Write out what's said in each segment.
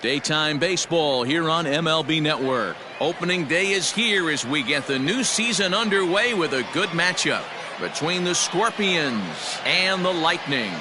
Daytime baseball here on MLB Network. Opening day is here as we get the new season underway with a good matchup between the Scorpions and the Lightning.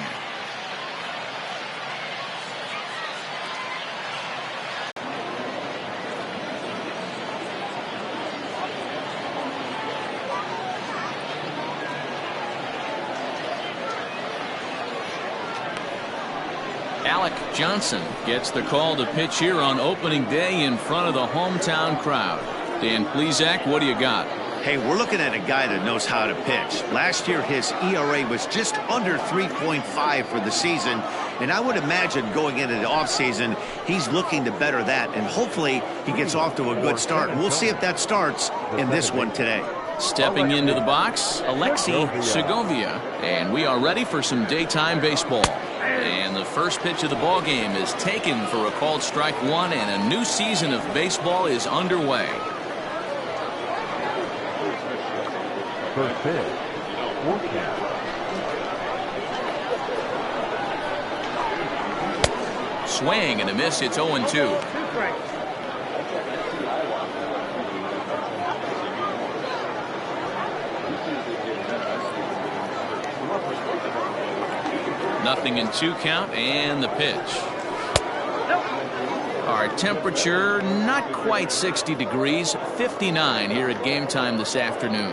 Johnson gets the call to pitch here on opening day in front of the hometown crowd. Dan Plesac, what do you got? Hey, we're looking at a guy that knows how to pitch. Last year, his ERA was just under 3.5 for the season, and I would imagine going into the offseason, he's looking to better that, and hopefully he gets off to a good start. And we'll see if that starts in this one today. Stepping into the box, Alexi Segovia, and we are ready for some daytime baseball. And the first pitch of the ball game is taken for a called strike one, and a new season of baseball is underway. First pitch. Swing and a miss. It's 0-2. Nothing in 2 count, and the pitch. Our temperature not quite 60 degrees, 59 here at game time this afternoon.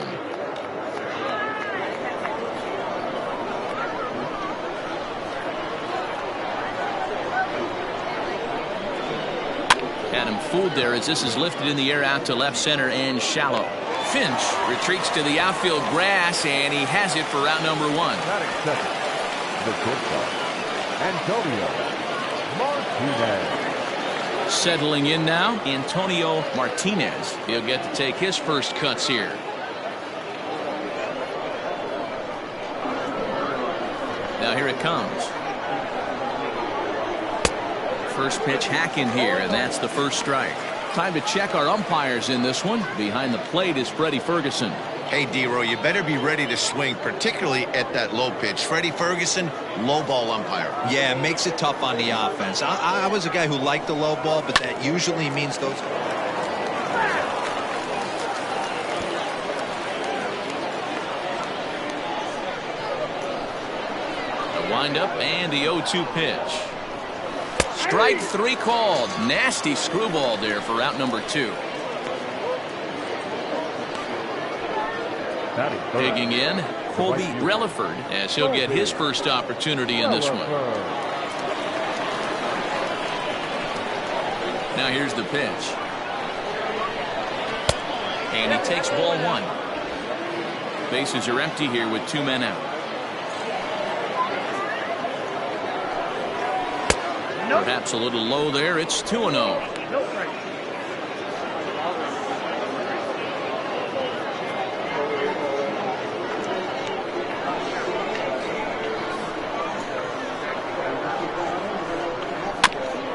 Had him fooled there as this is lifted in the air out to left center and shallow. Finch retreats to the outfield grass, and he has it for out number 1. The shortstop, Antonio Martinez. Settling in now, Antonio Martinez. He'll get to take his first cuts here. Now here it comes. First pitch hacking here, and that's the first strike. Time to check our umpires in this one. Behind the plate is Freddie Ferguson. Hey, D-Row, you better be ready to swing, particularly at that low pitch. Freddie Ferguson, low ball umpire. Yeah, it makes it tough on the offense. I was a guy who liked the low ball, but that usually means those. The windup and the 0-2 pitch. Strike 3 called. Nasty screwball there for out number 2. Digging in, Colby Relaford, as he'll get his first opportunity in this one. Now here's the pitch. And he takes ball 1. Bases are empty here with 2 men out. Perhaps a little low there. It's 2-0.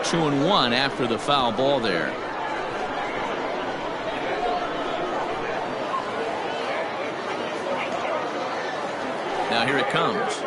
2-1 after the foul ball there. Now here it comes.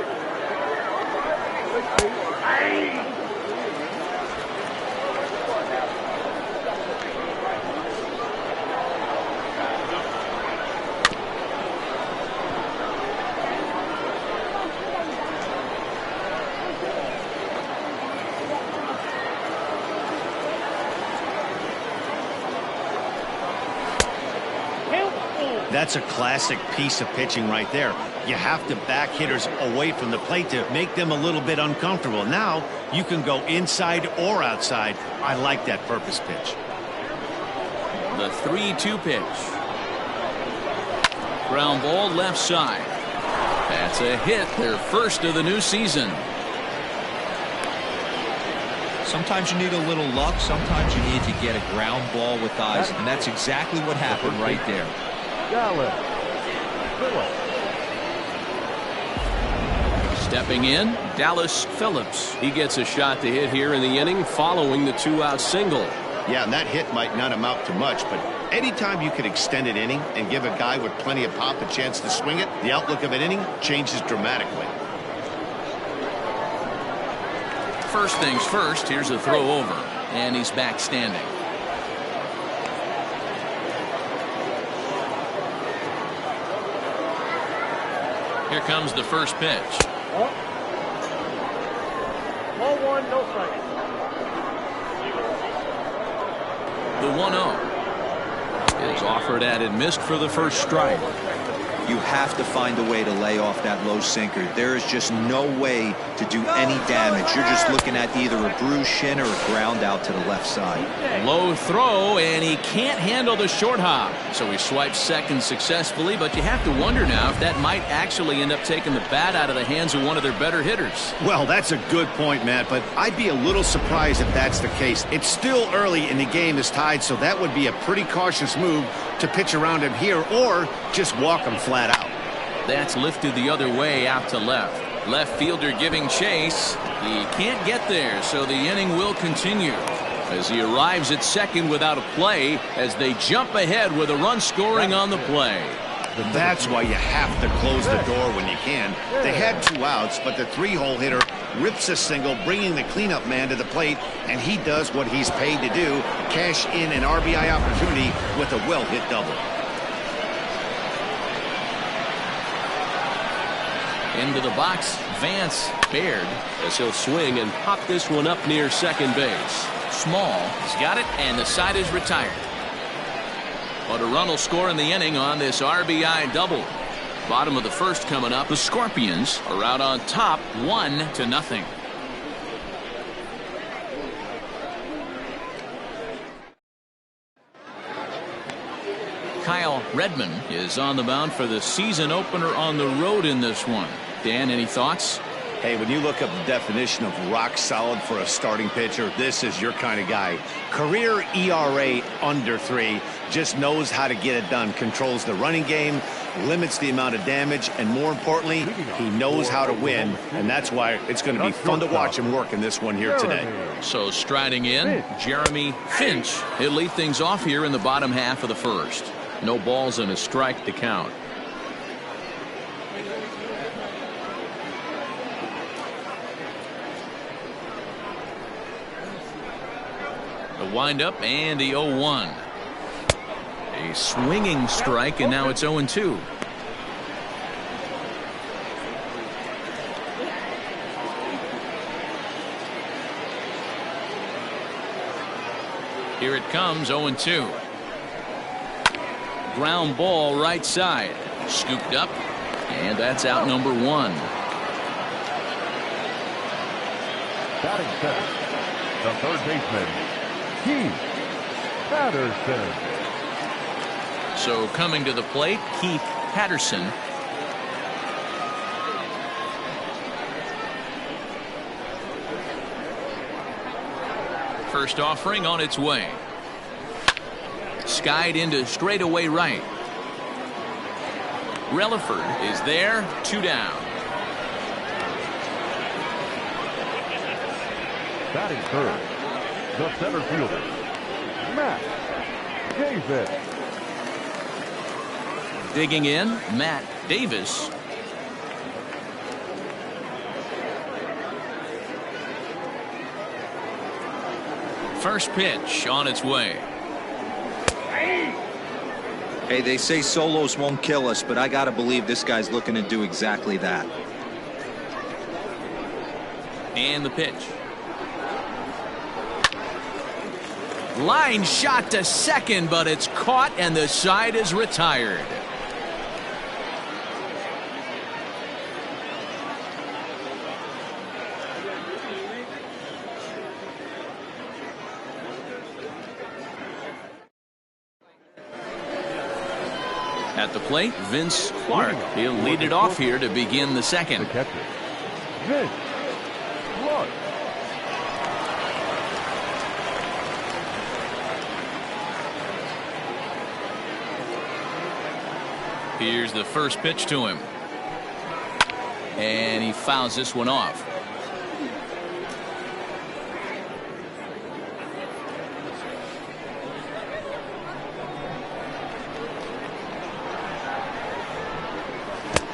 That's a classic piece of pitching right there. You have to back hitters away from the plate to make them a little bit uncomfortable. Now you can go inside or outside. I like that purpose pitch. The 3-2 pitch. Ground ball left side. That's a hit, their first of the new season. Sometimes you need a little luck. Sometimes you need to get a ground ball with eyes, and that's exactly what happened right there. Stepping in, Dallas Phillips. He gets a shot to hit here in the inning following the 2-out single. Yeah, and that hit might not amount to much, but anytime you can extend an inning and give a guy with plenty of pop a chance to swing it, the outlook of an inning changes dramatically. First things first, here's a throw over. and he's back standing. Here comes the first pitch. 1-1, no strikes. The 1-0 is offered at and missed for the first strike. You have to find a way to lay off that low sinker. There is just no way to do any damage. You're just looking at either a bruised shin or a ground out to the left side. Low throw, and he can't handle the short hop. So he swipes second successfully, but you have to wonder now if that might actually end up taking the bat out of the hands of one of their better hitters. Well, that's a good point, Matt, but I'd be a little surprised if that's the case. It's still early and the game is tied, so that would be a pretty cautious move to pitch around him here or just walk him flat out. That's lifted the other way out to left. Left fielder giving chase. He can't get there, so the inning will continue as he arrives at second without a play as they jump ahead with a run scoring on the play. That's why you have to close the door when you can. They had 2 outs, but the 3-hole hitter rips a single, bringing the cleanup man to the plate, and he does what he's paid to do, cash in an RBI opportunity with a well-hit double. Into the box, Vance Baird, as he'll swing and pop this one up near second base. Small has got it, and the side is retired. But a run will score in the inning on this RBI double. Bottom of the first coming up. The Scorpions are out on top 1-0. Kyle Redmond is on the mound for the season opener on the road in this one. Dan, any thoughts? Hey, when you look up the definition of rock solid for a starting pitcher, this is your kind of guy. Career ERA under 3, just knows how to get it done, controls the running game, limits the amount of damage, and more importantly, he knows how to win, and that's why it's going to be fun to watch him work in this one here today. So striding in, Jeremy Finch. He'll lead things off here in the bottom half of the first. No balls and a strike to count. The windup and the 0-1. A swinging strike, and now it's 0-2. Here it comes, 0-2. Ground ball right side. Scooped up, and that's out number 1. Batting second, the third baseman, Keith Patterson. So coming to the plate, Keith Patterson. First offering on its way. Skied into straightaway right. Relaford is there, 2 down. Batting third, the center fielder, Matt Davis. Digging in, Matt Davis. First pitch on its way. Hey, they say solos won't kill us, but I got to believe this guy's looking to do exactly that. And the pitch. Line shot to second, but it's caught and the side is retired. At the plate, Vince Clark. He'll lead it off here to begin the second. The catcher, Vince Clark. Here's the first pitch to him. And he fouls this one off.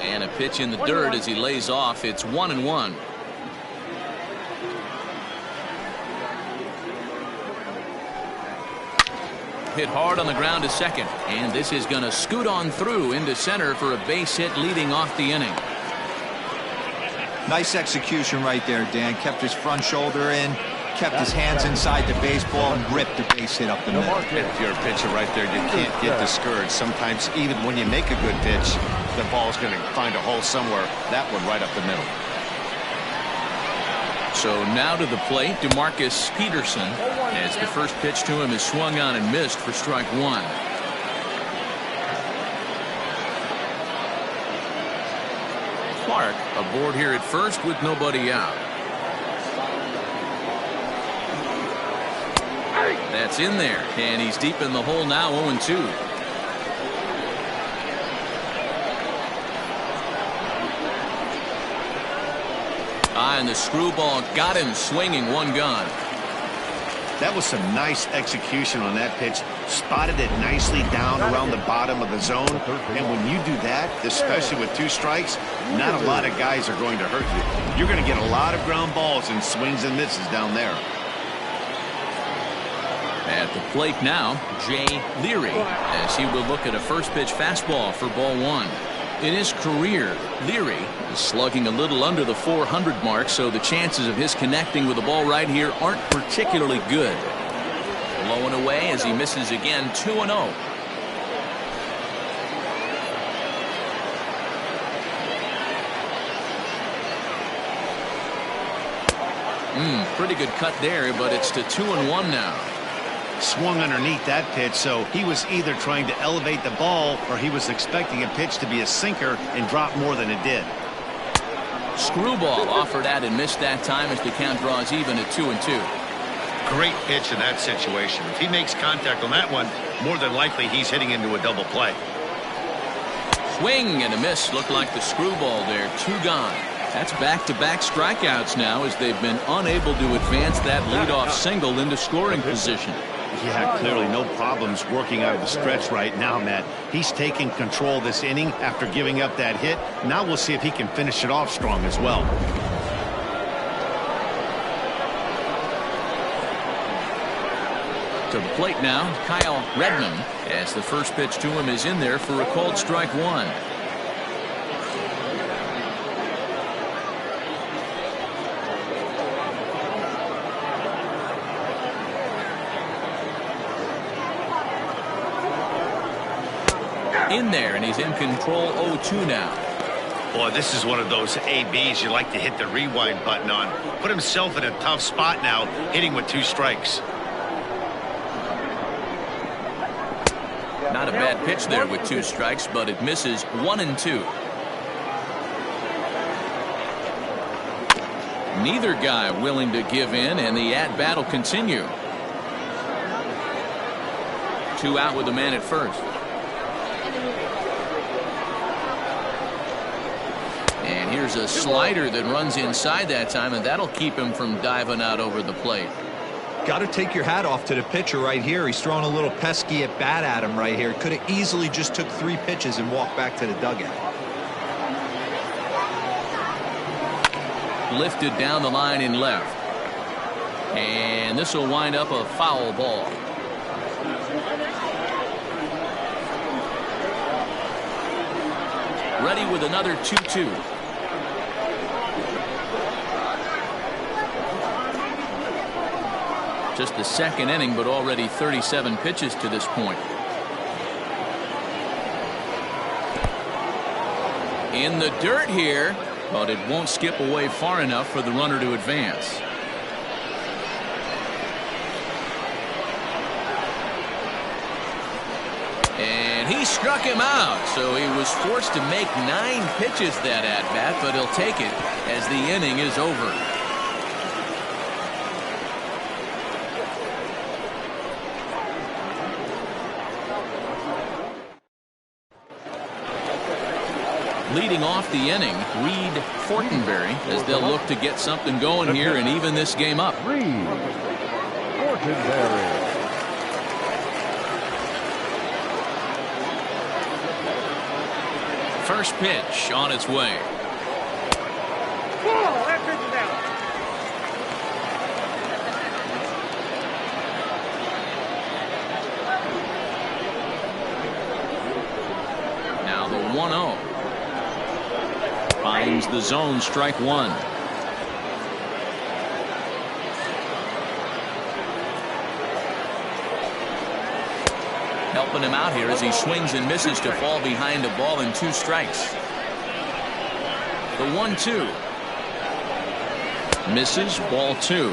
And a pitch in the dirt as he lays off. It's 1-1. hit hard on the ground to second. And this is going to scoot on through into center for a base hit leading off the inning. Nice execution right there, Dan. Kept his front shoulder in, kept his hands inside the baseball, and ripped the base hit up the middle. If you're a pitcher right there, you can't get discouraged. Sometimes even when you make a good pitch, the ball's going to find a hole somewhere. That one right up the middle. So now to the plate, Demarcus Peterson, as the first pitch to him is swung on and missed for strike one. Clark aboard here at first with nobody out. That's in there, and he's deep in the hole now, 0-2. And the screwball got him swinging, one gone. That was some nice execution on that pitch. Spotted it nicely down around the bottom of the zone. And when you do that, especially with 2 strikes, not a lot of guys are going to hurt you. You're going to get a lot of ground balls and swings and misses down there. At the plate now, Jay Leary, as he will look at a first pitch fastball for ball one. In his career, Leary is slugging a little under the 400 mark, so the chances of his connecting with the ball right here aren't particularly good. Low and away as he misses again, 2-0. Pretty good cut there, but it's to 2-1 now. Swung underneath that pitch, so he was either trying to elevate the ball or he was expecting a pitch to be a sinker and drop more than it did. Screwball offered at and missed that time as the count draws even at 2-2. Great pitch in that situation. If he makes contact on that one, more than likely he's hitting into a double play. Swing and a miss. Looked like the screwball there. 2 gone. That's back-to-back strikeouts now as they've been unable to advance that leadoff single into scoring position. Yeah, clearly no problems working out of the stretch right now, Matt. He's taking control this inning after giving up that hit. Now we'll see if he can finish it off strong as well. To the plate now, Kyle Redmond, as the first pitch to him is in there for a called strike one. In there, and he's in control, 0-2 now. Boy, this is one of those ABs you like to hit the rewind button on. Put himself in a tough spot now, hitting with 2 strikes. Not a bad pitch there with 2 strikes, but it misses 1-2. Neither guy willing to give in, and the at-bat will continue. 2 out with the man at first. And here's a slider that runs inside that time, and that'll keep him from diving out over the plate. Got to take your hat off to the pitcher right here. He's throwing a little pesky at bat at him right here. Could have easily just took 3 pitches and walked back to the dugout. Lifted down the line in left. And this will wind up a foul ball. Ready with another 2-2. Just the second inning, but already 37 pitches to this point. In the dirt here, but it won't skip away far enough for the runner to advance. And he struck him out, so he was forced to make 9 pitches that at-bat, but he'll take it as the inning is over. Leading off the inning, Reed Fortenberry, as they'll look to get something going here and even this game up. Reed Fortenberry. First pitch on its way. Ball, that pitch is out. Finds the zone, strike one. Helping him out here as he swings and misses to fall behind a ball and 2 strikes. The 1-2. Misses, ball 2.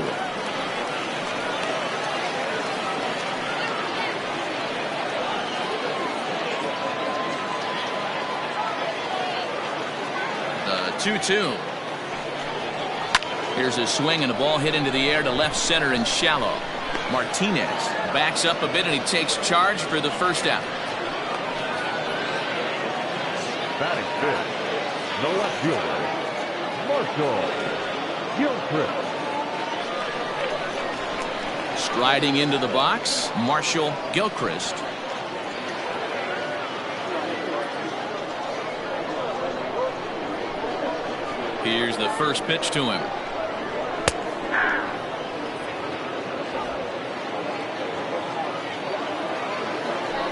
The 2-2. Here's a swing and a ball hit into the air to left center and shallow. Martinez backs up a bit and he takes charge for the first out. Batting fifth, the left fielder, Gilchrist. Striding into the box, Gilchrist. Here's the first pitch to him.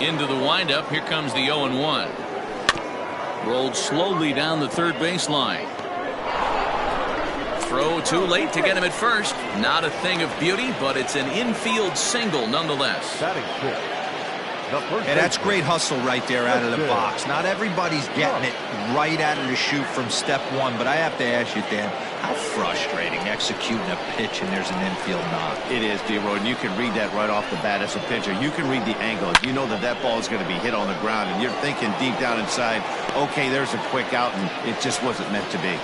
Into the windup. Here comes the 0-1. Rolled slowly down the third baseline. Throw too late to get him at first. Not a thing of beauty, but it's an infield single nonetheless. Batting fifth, the first And that's baseman, great hustle right there out of the box. Not everybody's getting it right out of the chute from step one, but I have to ask you, Dan, how frustrating executing a pitch and there's an infield knock. It is, D-Roy, and you can read that right off the bat as a pitcher. You can read the angle. You know that that ball is going to be hit on the ground, and you're thinking deep down inside, okay, there's a quick out, and it just wasn't meant to be.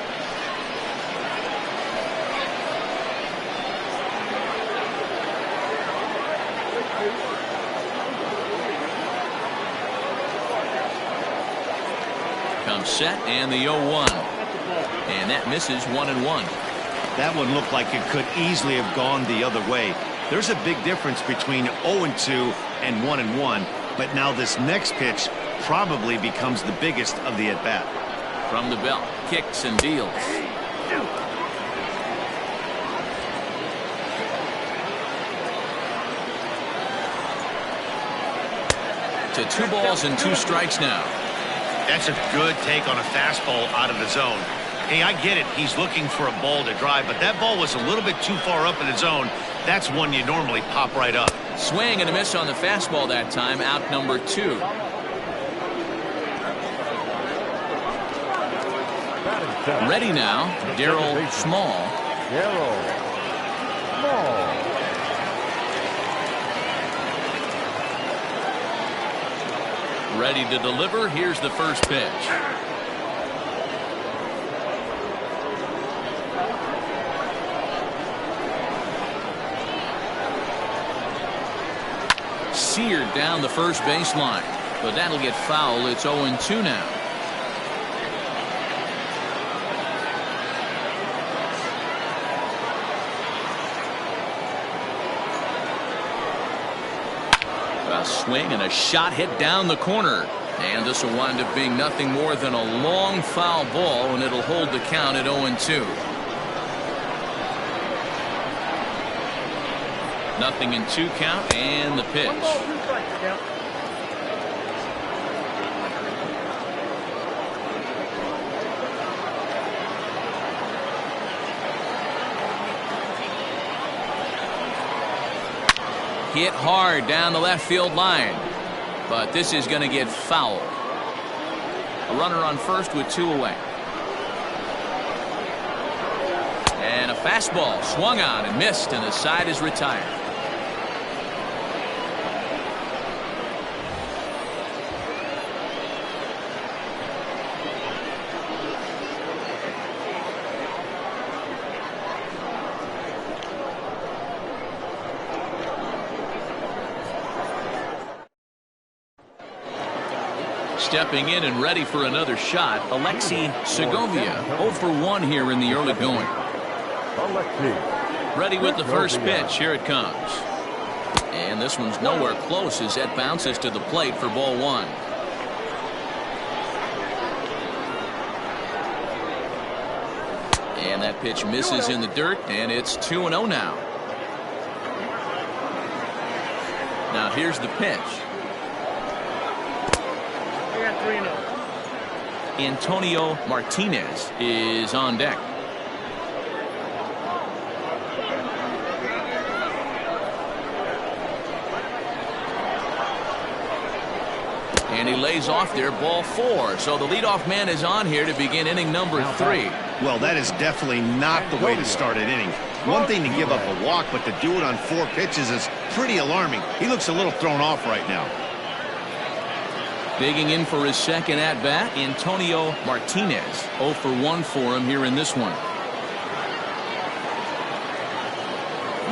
Comes set and the 0-1. And that misses 1-1. That one looked like it could easily have gone the other way. There's a big difference between 0-2 and 1-1, but now this next pitch probably becomes the biggest of the at-bat. From the belt, kicks and deals. To 2 balls and 2 strikes now. That's a good take on a fastball out of the zone. Hey, I get it. He's looking for a ball to drive, but that ball was a little bit too far up in the zone. That's one you normally pop right up. Swing and a miss on the fastball that time. Out number 2. batting seventh, Ready now, Darryl Small. Ready to deliver. Here's the first pitch. Seared down the first baseline, but that'll get foul. It's 0-2 now. A swing and a shot hit down the corner, and this will wind up being nothing more than a long foul ball, and it'll hold the count at 0-2. Nothing in 2 count, and the pitch. 1 ball, 2 strikes, count. Hit hard down the left field line, but this is going to get foul. A runner on first with 2 away. And a fastball swung on and missed, and the side is retired. Stepping in and ready for another shot, Alexi Segovia. 0 for 1 here in the early going. Ready with the first pitch. Here it comes. And this one's nowhere close as that bounces to the plate for ball 1. And that pitch misses in the dirt, and it's 2-0 now. Now here's the pitch. Antonio Martinez is on deck. And he lays off there, ball 4. So the leadoff man is on here to begin inning number 3. Well, that is definitely not the way to start an inning. One thing to give up a walk, but to do it on 4 pitches is pretty alarming. He looks a little thrown off right now. Digging in for his second at-bat, Antonio Martinez. 0 for 1 for him here in this one.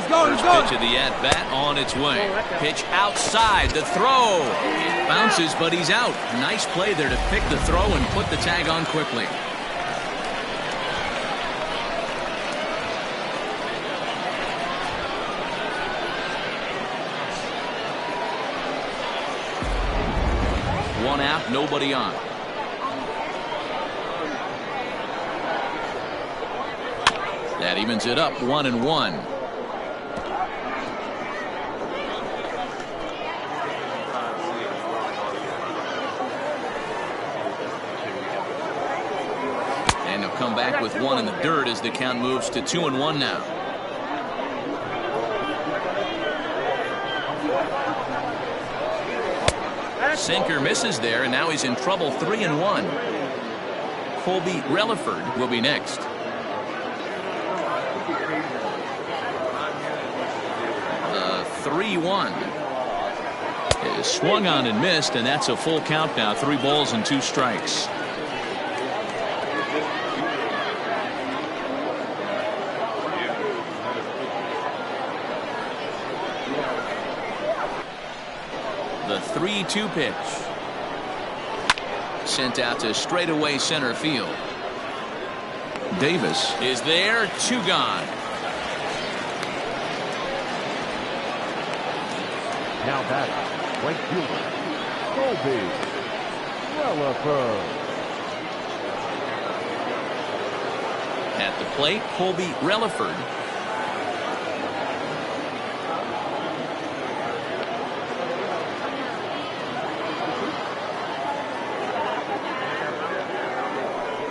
First pitch of the at-bat on its way. Pitch outside, the throw. It bounces, but he's out. Nice play there to pick the throw and put the tag on quickly. One out, nobody on. That evens it up, 1-1. And he'll come back with 1 in the dirt as the count moves to 2-1 now. Sinker misses there, and now he's in trouble. 3-1. Colby Relaford will be next. 3-1. It is swung on and missed, and that's a full count now. 3 balls and 2 strikes. The 3-2 pitch. Sent out to straightaway center field. Davis is there. 2 gone. Now batting, right fielder, Colby Relaford. At the plate, Colby Relaford.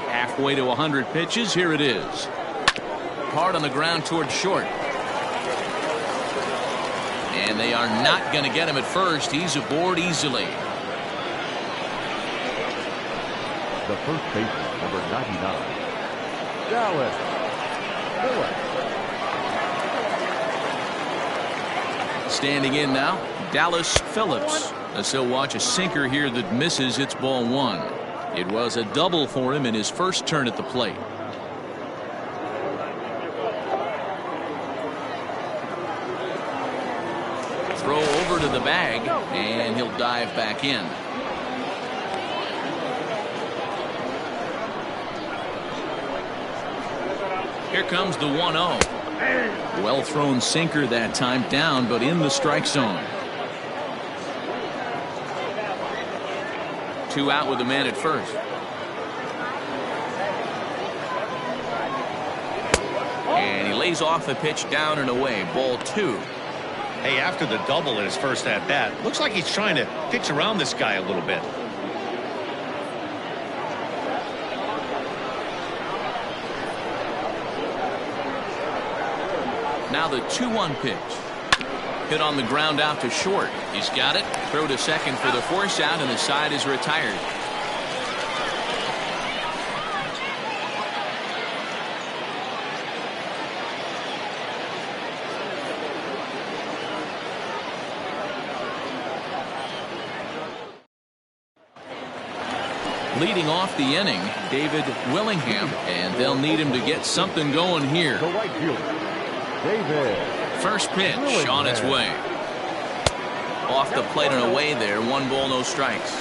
Halfway to 100 pitches. Here it is. Hard on the ground toward short. And they are not going to get him at first. He's aboard easily. The first baseman, number 99, Dallas Phillips. Standing in now, Dallas Phillips. As he'll watch a sinker here that misses. It's ball 1. It was a double for him in his first turn at the plate. Throw over to the bag, and he'll dive back in. Here comes the 1-0. Well thrown sinker that time, down but in the strike zone. 2 out with the man at first. And he lays off the pitch down and away. Ball 2. Hey, after the double in his first at-bat, looks like he's trying to pitch around this guy a little bit. Now the 2-1 pitch. Hit on the ground out to short. He's got it. Throw to second for the force out, and the side is retired. Leading off the inning, David Willingham, and they'll need him to get something going here. The right fielder, David. First pitch on its way. Off the plate and away there. 1 ball, no strikes.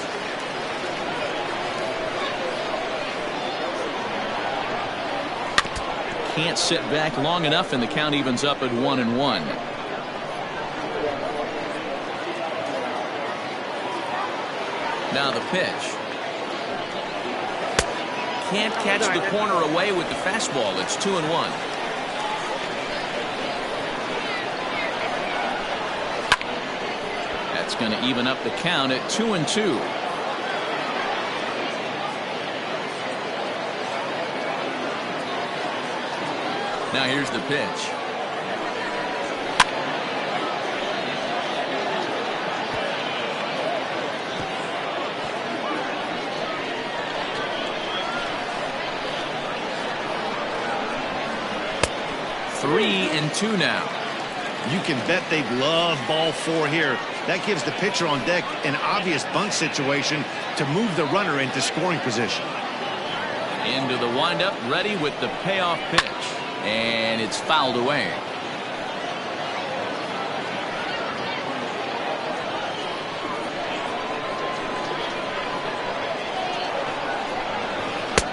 Can't sit back long enough, and the count evens up at 1-1. Now the pitch. Can't catch the corner away with the fastball. It's 2-1. That's going to even up the count at 2-2. Now here's the pitch. Three and two now. You can bet they'd love ball 4 here. That gives the pitcher on deck an obvious bunt situation to move the runner into scoring position. Into the windup, ready with the payoff pitch. And it's fouled away.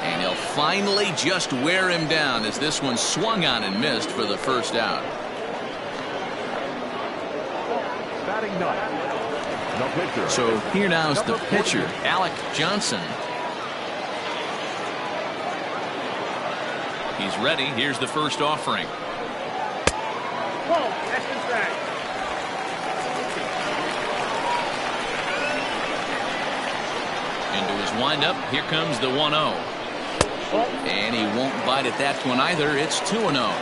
And he'll finally just wear him down as this one swung on and missed for the first out. Batting ninth. The pitcher. So here now is the pitcher, Alec Johnson. He's ready. Here's the first offering. Whoa, that's inside. Into his windup. Here comes the 1-0. And he won't bite at that one either. It's 2-0.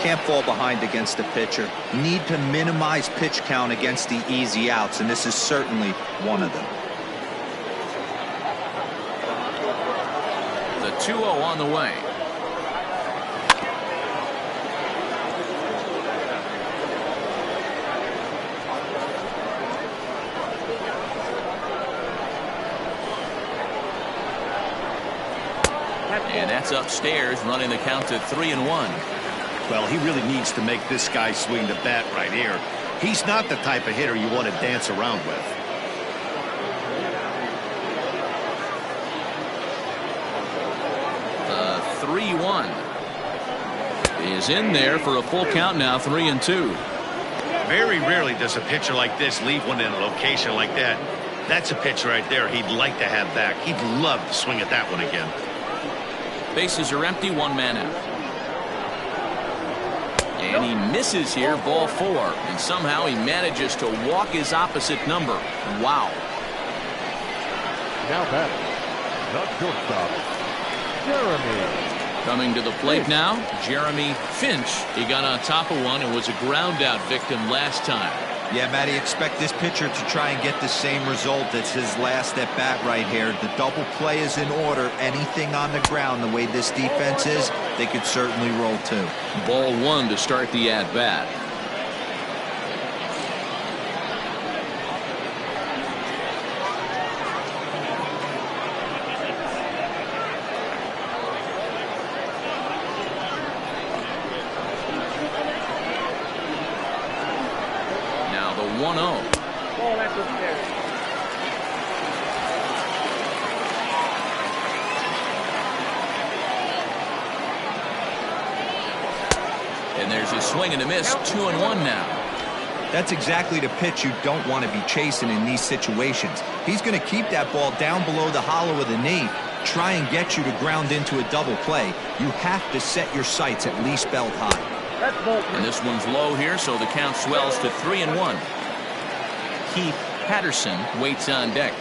Can't fall behind against the pitcher. Need to minimize pitch count against the easy outs, and this is certainly one of them. The 2-0 on the way. And that's upstairs, running the count to 3-1. Well, he really needs to make this guy swing the bat right here. He's not the type of hitter you want to dance around with. The 3-1 is in there for a full count now, 3-2. Very rarely does a pitcher like this leave one in a location like that. That's a pitch right there he'd like to have back. He'd love to swing at that one again. Bases are empty, one man out. And he misses here, ball 4. And somehow he manages to walk his opposite number. Wow. Now batting. The shortstop, Jeremy. Coming to the plate now, Jeremy Finch. He got on top of one and was a ground out victim last time. Yeah, Matty, expect this pitcher to try and get the same result as his last at bat right here. The double play is in order. Anything on the ground, the way this defense is, they could certainly roll too. Ball 1 to start the at bat. Now the 1-0. Oh, that's upstairs. And there's a swing and a miss, 2-1 now. That's exactly the pitch you don't want to be chasing in these situations. He's going to keep that ball down below the hollow of the knee, try and get you to ground into a double play. You have to set your sights at least belt high. That's ball 3. And this one's low here, so the count swells to 3-1. Keith Patterson waits on deck.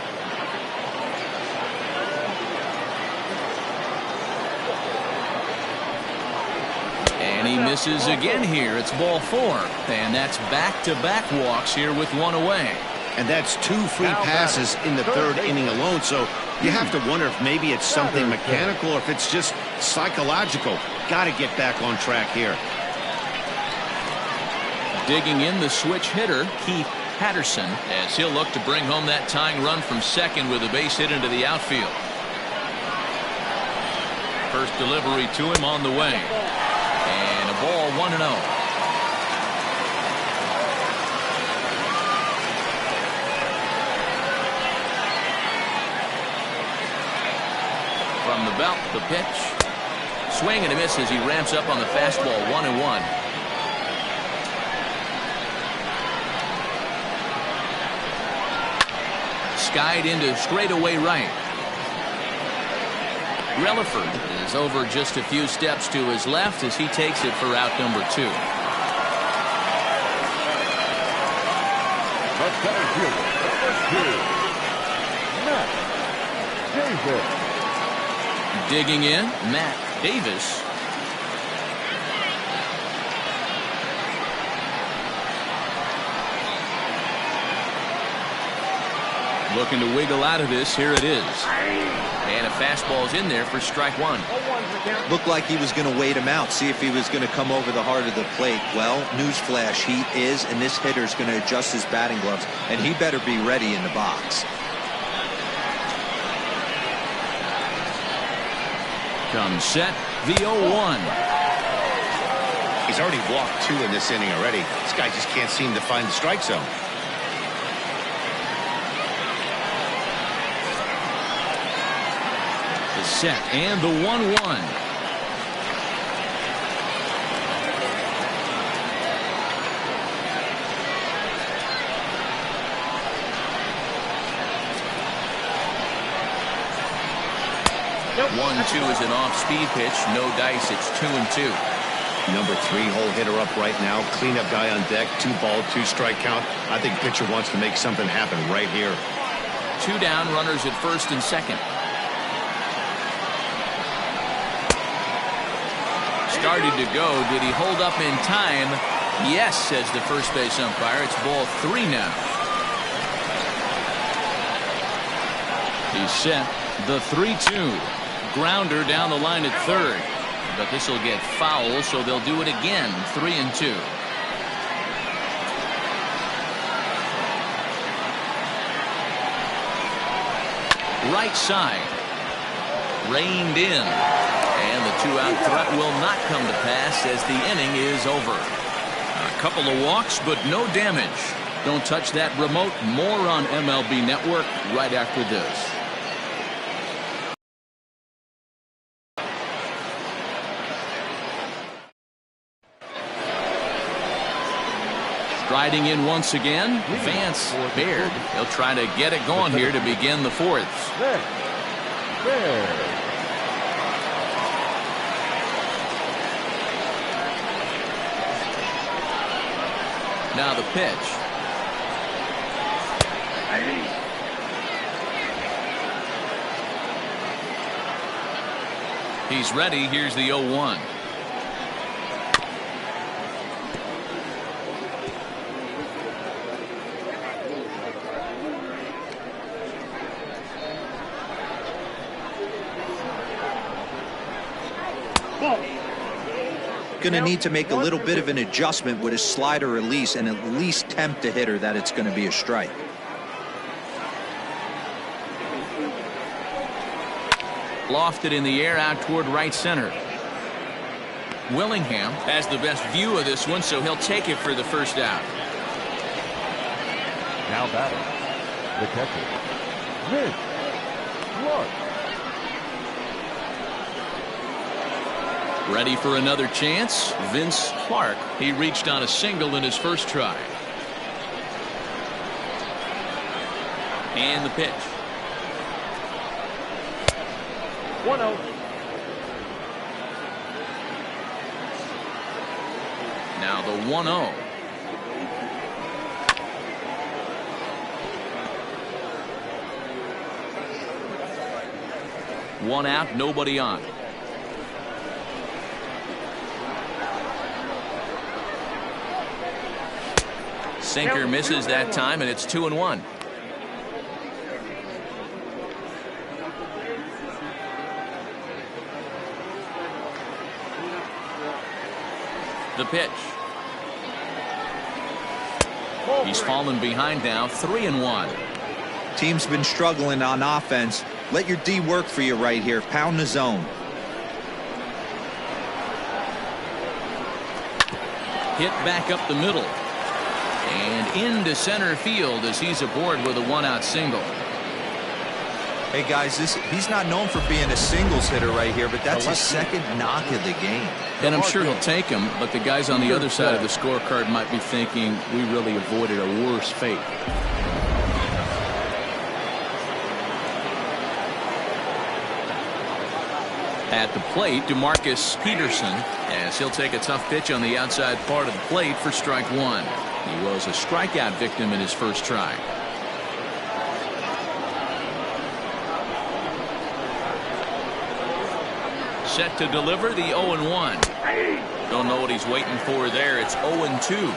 And he misses again here. It's ball 4. And that's back-to-back walks here with one away. And that's 2 free passes in the 3rd inning alone. So you have to wonder if maybe it's something mechanical or if it's just psychological. Got to get back on track here. Digging in the switch hitter, Keith Patterson, as he'll look to bring home that tying run from second with a base hit into the outfield. First delivery to him on the way. And a ball 1-0. From the belt, the pitch. Swing and a miss as he ramps up on the fastball, 1-1. Skied into straightaway right. Relaford is over just a few steps to his left as he takes it for out number 2. The center fielder, number 2, Matt Davis. Digging in, Matt Davis. Looking to wiggle out of this. Here it is. And a fastball's in there for strike one. Looked like he was going to wait him out, see if he was going to come over the heart of the plate. Well, newsflash, he is, and this hitter's going to adjust his batting gloves, and he better be ready in the box. Comes set, the 0-1. He's already walked 2 in this inning already. This guy just can't seem to find the strike zone. The set and the 1-1. Nope. 1-2 is an off-speed pitch. No dice. It's 2-2. Number 3 hole hitter up right now. Cleanup guy on deck. 2 ball, 2 strike count. I think pitcher wants to make something happen right here. 2 down, runners at first and second. Started to go. Did he hold up in time? Yes, says the first base umpire. It's ball 3 now. He's set. The 3-2. Grounder down the line at third. But this will get foul, so they'll do it again. 3-2. Right side. Reined in. And the 2-out threat will not come to pass as the inning is over. A couple of walks, but no damage. Don't touch that remote. More on MLB Network right after this. Riding in once again, Vance Baird. He'll try to get it going here to begin the 4th. Now the pitch. He's ready. Here's the 0-1. Going to need to make a little bit of an adjustment with his slider release and at least tempt the hitter that it's going to be a strike. Lofted in the air out toward right center. Willingham has the best view of this one, so he'll take it for the first out. Now batting, the catcher, Finch. Ready for another chance. Vince Clark. He reached on a single in his first try. And the pitch. 1-0. Now the 1-0. One out, nobody on. Sinker misses that time, and it's 2-1. The pitch. He's fallen behind now, 3-1. Team's been struggling on offense. Let your D work for you right here. Pound the zone. Hit back up the middle. And into center field as he's aboard with a 1-out single. Hey guys, he's not known for being a singles hitter right here, but that's his second knock of the game. And I'm sure he'll take him, but the guys on the other side of the scorecard might be thinking we really avoided a worse fate. At the plate, Demarcus Peterson, as he'll take a tough pitch on the outside part of the plate for strike one. He was a strikeout victim in his first try. Set to deliver the 0-1. Don't know what he's waiting for there. It's 0-2.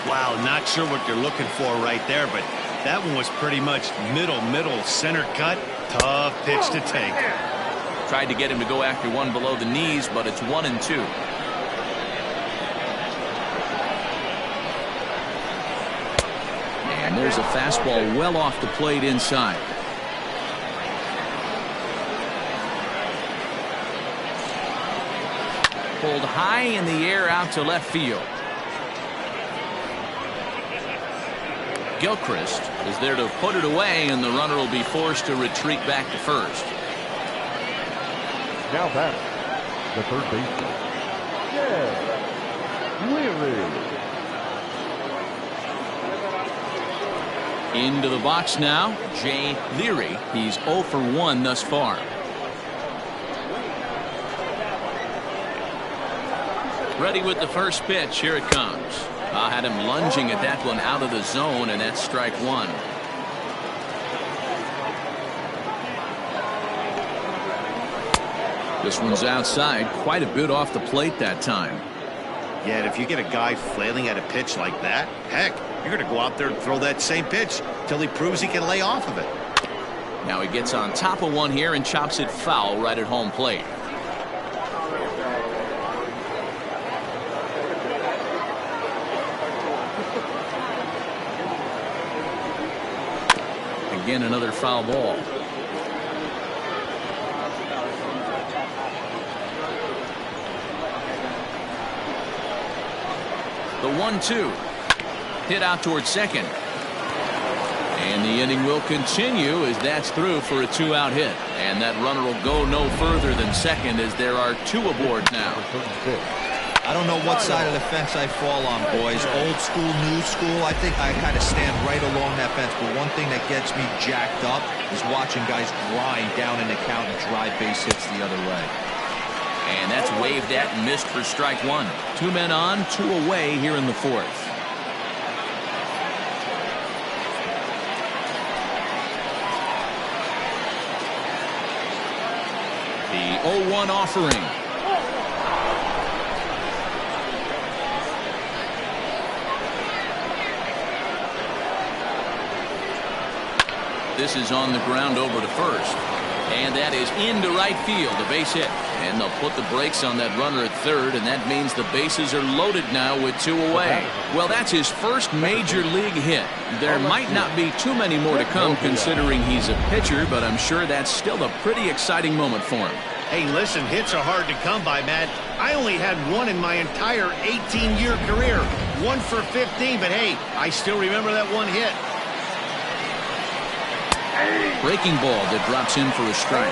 Wow, not sure what they're looking for right there, but That one was pretty much middle, center cut. Tough pitch to take. Tried to get him to go after one below the knees, but it's 1-2. And there's a fastball well off the plate inside. Pulled high in the air out to left field. Gilchrist is there to put it away, and the runner will be forced to retreat back to first. Now batter, the third baseman. Leary. Into the box now, Jay Leary. He's 0 for 1 thus far. Ready with the first pitch. Here it comes. I had him lunging at that one out of the zone, and that's strike one. This one's outside, quite a bit off the plate that time. Yeah, and if you get a guy flailing at a pitch like that, heck, you're going to go out there and throw that same pitch till he proves he can lay off of it. Now he gets on top of one here and chops it foul right at home plate. Again, another foul ball. The 1-2 hit out towards second, and the inning will continue as that's through for a 2-out hit, and that runner will go no further than second as there are 2 aboard now. I don't know what side of the fence I fall on, boys. Old school, new school. I think I kind of stand right along that fence. But one thing that gets me jacked up is watching guys grind down in the count and drive base hits the other way. And that's waved at and missed for strike one. 2 men on, 2 away here in the fourth. The 0-1 offering. This is on the ground over to first. And that is into right field, a base hit. And they'll put the brakes on that runner at third, and that means the bases are loaded now with 2 away. Well, that's his first major league hit. There might not be too many more to come considering he's a pitcher, but I'm sure that's still a pretty exciting moment for him. Hey, listen, hits are hard to come by, Matt. I only had one in my entire 18-year career. 1 for 15, but hey, I still remember that one hit. Breaking ball that drops in for a strike.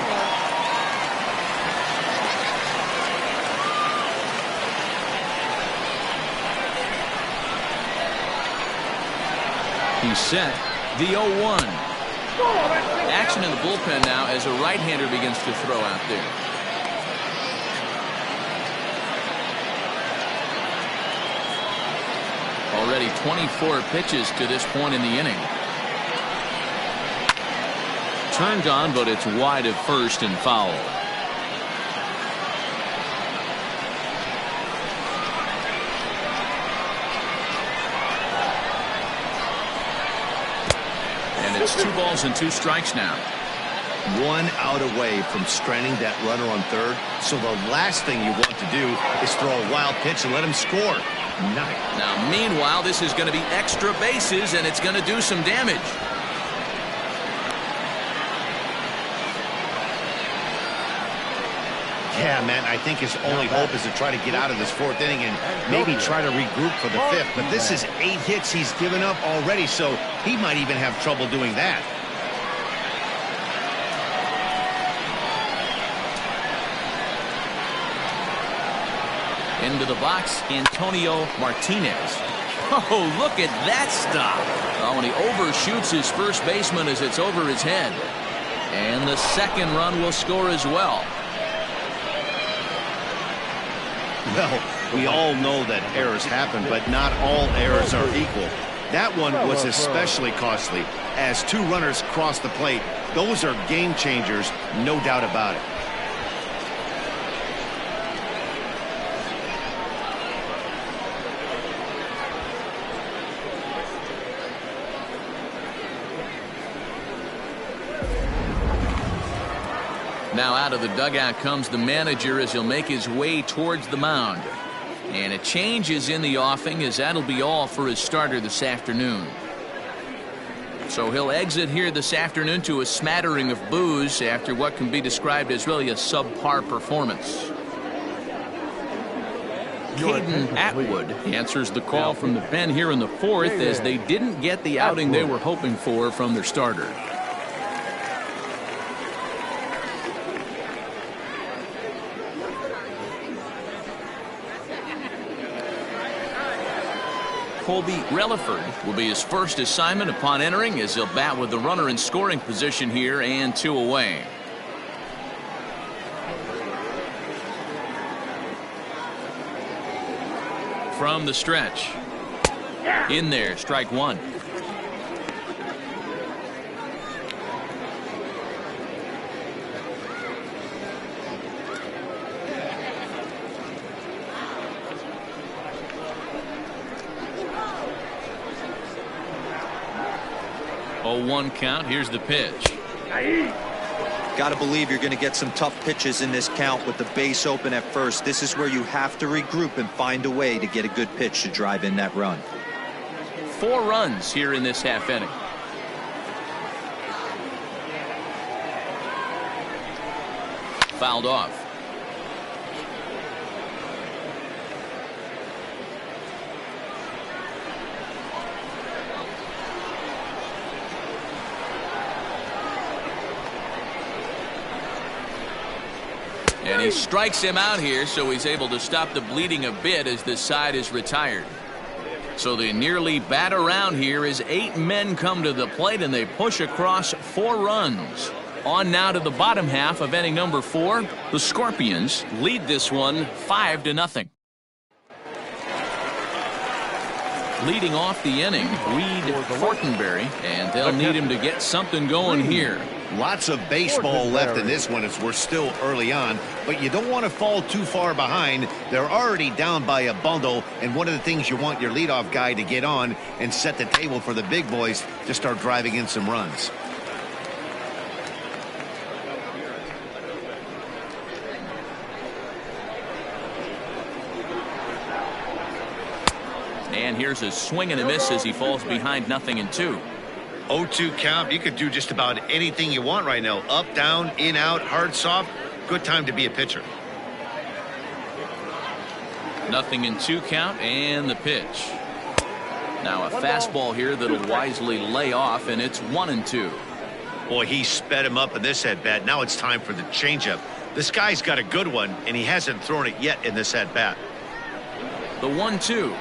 He's set. The 0-1. Action in the bullpen now as a right-hander begins to throw out there. Already 24 pitches to this point in the inning. Turned on, but it's wide of first and foul. And it's 2 balls and 2 strikes now. 1 out away from stranding that runner on third. So the last thing you want to do is throw a wild pitch and let him score. Nice. Now, meanwhile, this is going to be extra bases, and it's going to do some damage. Yeah, man, I think his only hope is to try to get out of this 4th inning and maybe try to regroup for the 5th. But this is 8 hits he's given up already, so he might even have trouble doing that. Into the box, Antonio Martinez. Oh, look at that stop. Oh, and he overshoots his first baseman as it's over his head. And the second run will score as well. Well, we all know that errors happen, but not all errors are equal. That one was especially costly. As 2 runners cross the plate, those are game changers, no doubt about it. Now out of the dugout comes the manager as he'll make his way towards the mound. And a change is in the offing, as that'll be all for his starter this afternoon. So he'll exit here this afternoon to a smattering of boos after what can be described as really a subpar performance. Caden Atwood answers the call from the pen here in the fourth, as they didn't get the outing they were hoping for from their starter. Colby Relaford will be his first assignment upon entering, as he'll bat with the runner in scoring position here and 2 away. From the stretch. In there, strike one. Oh, 1 count. Here's the pitch. Got to believe you're going to get some tough pitches in this count with the base open at first. This is where you have to regroup and find a way to get a good pitch to drive in that run. 4 runs here in this half inning. Fouled off. And he strikes him out here, so he's able to stop the bleeding a bit as this side is retired. So they nearly bat around here as 8 men come to the plate, and they push across 4 runs. On now to the bottom half of inning number 4. The Scorpions lead this one 5-0. Leading off the inning, Reed Fortenberry, and they'll need him to get something going here. Lots of baseball left in this one as we're still early on, but you don't want to fall too far behind. They're already down by a bundle, and one of the things you want your leadoff guy to get on and set the table for the big boys to start driving in some runs. And here's a swing and a miss as he falls behind 0-2. 0-2 count. You could do just about anything you want right now. Up, down, in, out, hard, soft. Good time to be a pitcher. 0-2 count, and the pitch. Now a fastball here that'll wisely lay off, and it's 1-2. Boy, he sped him up in this at-bat. Now it's time for the changeup. This guy's got a good one, and he hasn't thrown it yet in this at-bat. The 1-2.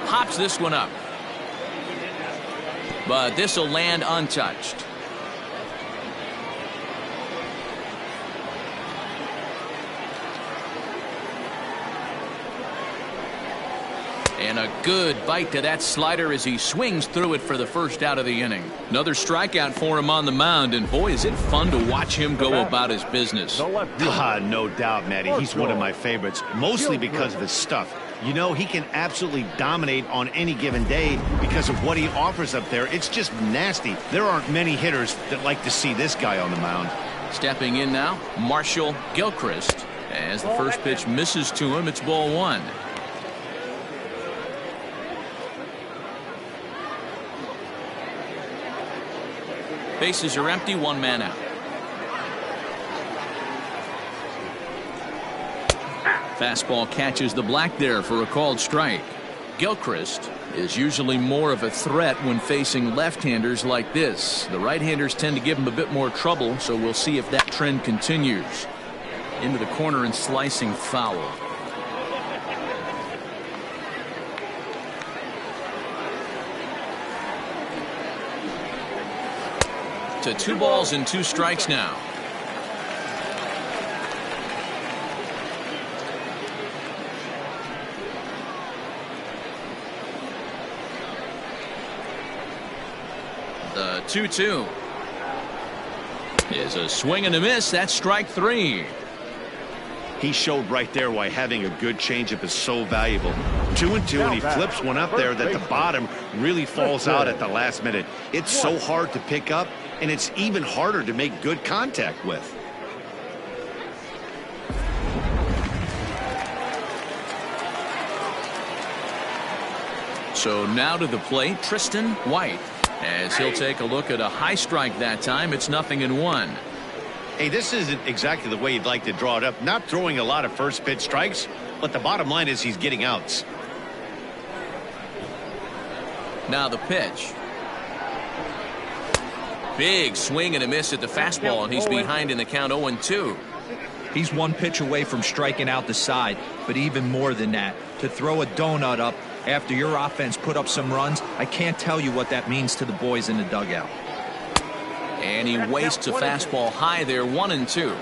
Hops this one up. But this will land untouched. And a good bite to that slider as he swings through it for the first out of the inning. Another strikeout for him on the mound, and boy, is it fun to watch him go about his business. No doubt, Matty. He's one of my favorites, mostly because of his stuff. You know, he can absolutely dominate on any given day because of what he offers up there. It's just nasty. There aren't many hitters that like to see this guy on the mound. Stepping in now, Marshall Gilchrist. As the first pitch misses to him, it's ball 1. Bases are empty, 1 man out. Fastball catches the black there for a called strike. Gilchrist is usually more of a threat when facing left-handers like this. The right-handers tend to give him a bit more trouble, so we'll see if that trend continues. Into the corner and slicing foul. To 2 balls and 2 strikes now. The 2-2 is a swing and a miss. That's strike 3. He showed right there why having a good changeup is so valuable. 2-2, and he flips one up there that the bottom really falls out at the last minute. It's so hard to pick up, and it's even harder to make good contact with. So now to the plate, Tristan White. As he'll take a look at a high strike that time, it's 0-1. Hey, this isn't exactly the way you'd like to draw it up. Not throwing a lot of first pitch strikes, but the bottom line is he's getting outs. Now the pitch. Big swing and a miss at the fastball, and he's behind in the count 0-2. He's one pitch away from striking out the side, but even more than that, to throw a donut up after your offense put up some runs, I can't tell you what that means to the boys in the dugout. And he wastes a fastball high there, 1-2.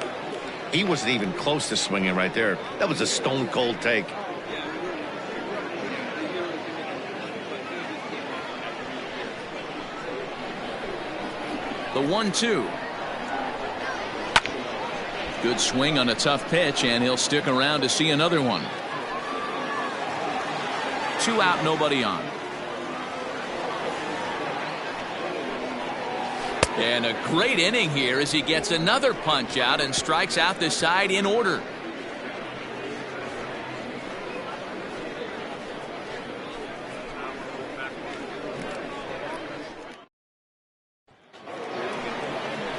He wasn't even close to swinging right there. That was a stone cold take. The 1-2. Good swing on a tough pitch, and he'll stick around to see another one. 2 out, nobody on. And a great inning here as he gets another punch out and strikes out the side in order.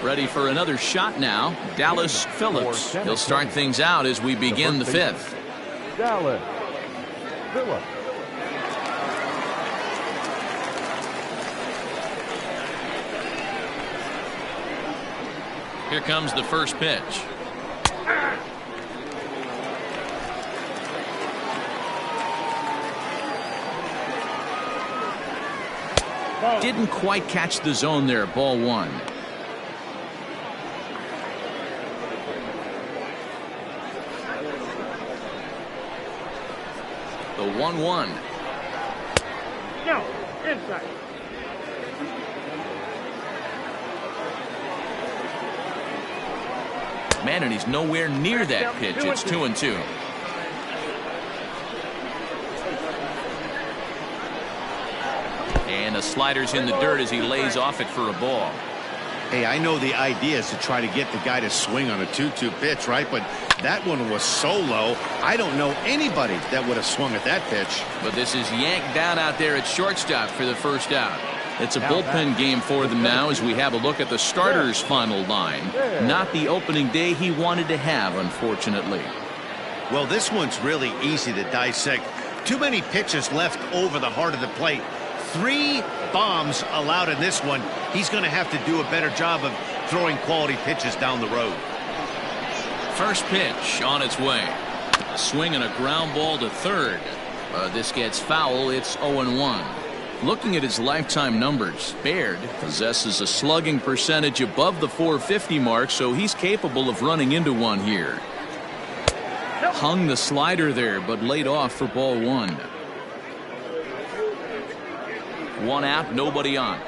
Ready for another shot now, Dallas Phillips. He'll start things out as we begin the 5th. Dallas Phillips. Here comes the first pitch. Didn't quite catch the zone there, ball 1. The 1-1. No, inside. Man, and he's nowhere near that pitch. It's 2-2. And the slider's in the dirt as he lays off it for a ball. Hey, I know the idea is to try to get the guy to swing on a 2-2 pitch, right? But that one was so low, I don't know anybody that would have swung at that pitch. But this is yanked down out there at shortstop for the first out. It's a bullpen game for them now as we have a look at the starter's final line. Not the opening day he wanted to have, unfortunately. Well, this one's really easy to dissect. Too many pitches left over the heart of the plate. 3 bombs allowed in this one. He's going to have to do a better job of throwing quality pitches down the road. First pitch on its way. A swing and a ground ball to third. This gets foul. It's 0-1. Looking at his lifetime numbers, Baird possesses a slugging percentage above the .450 mark, so he's capable of running into one here. Hung the slider there, but laid off for ball 1. 1 out, nobody on.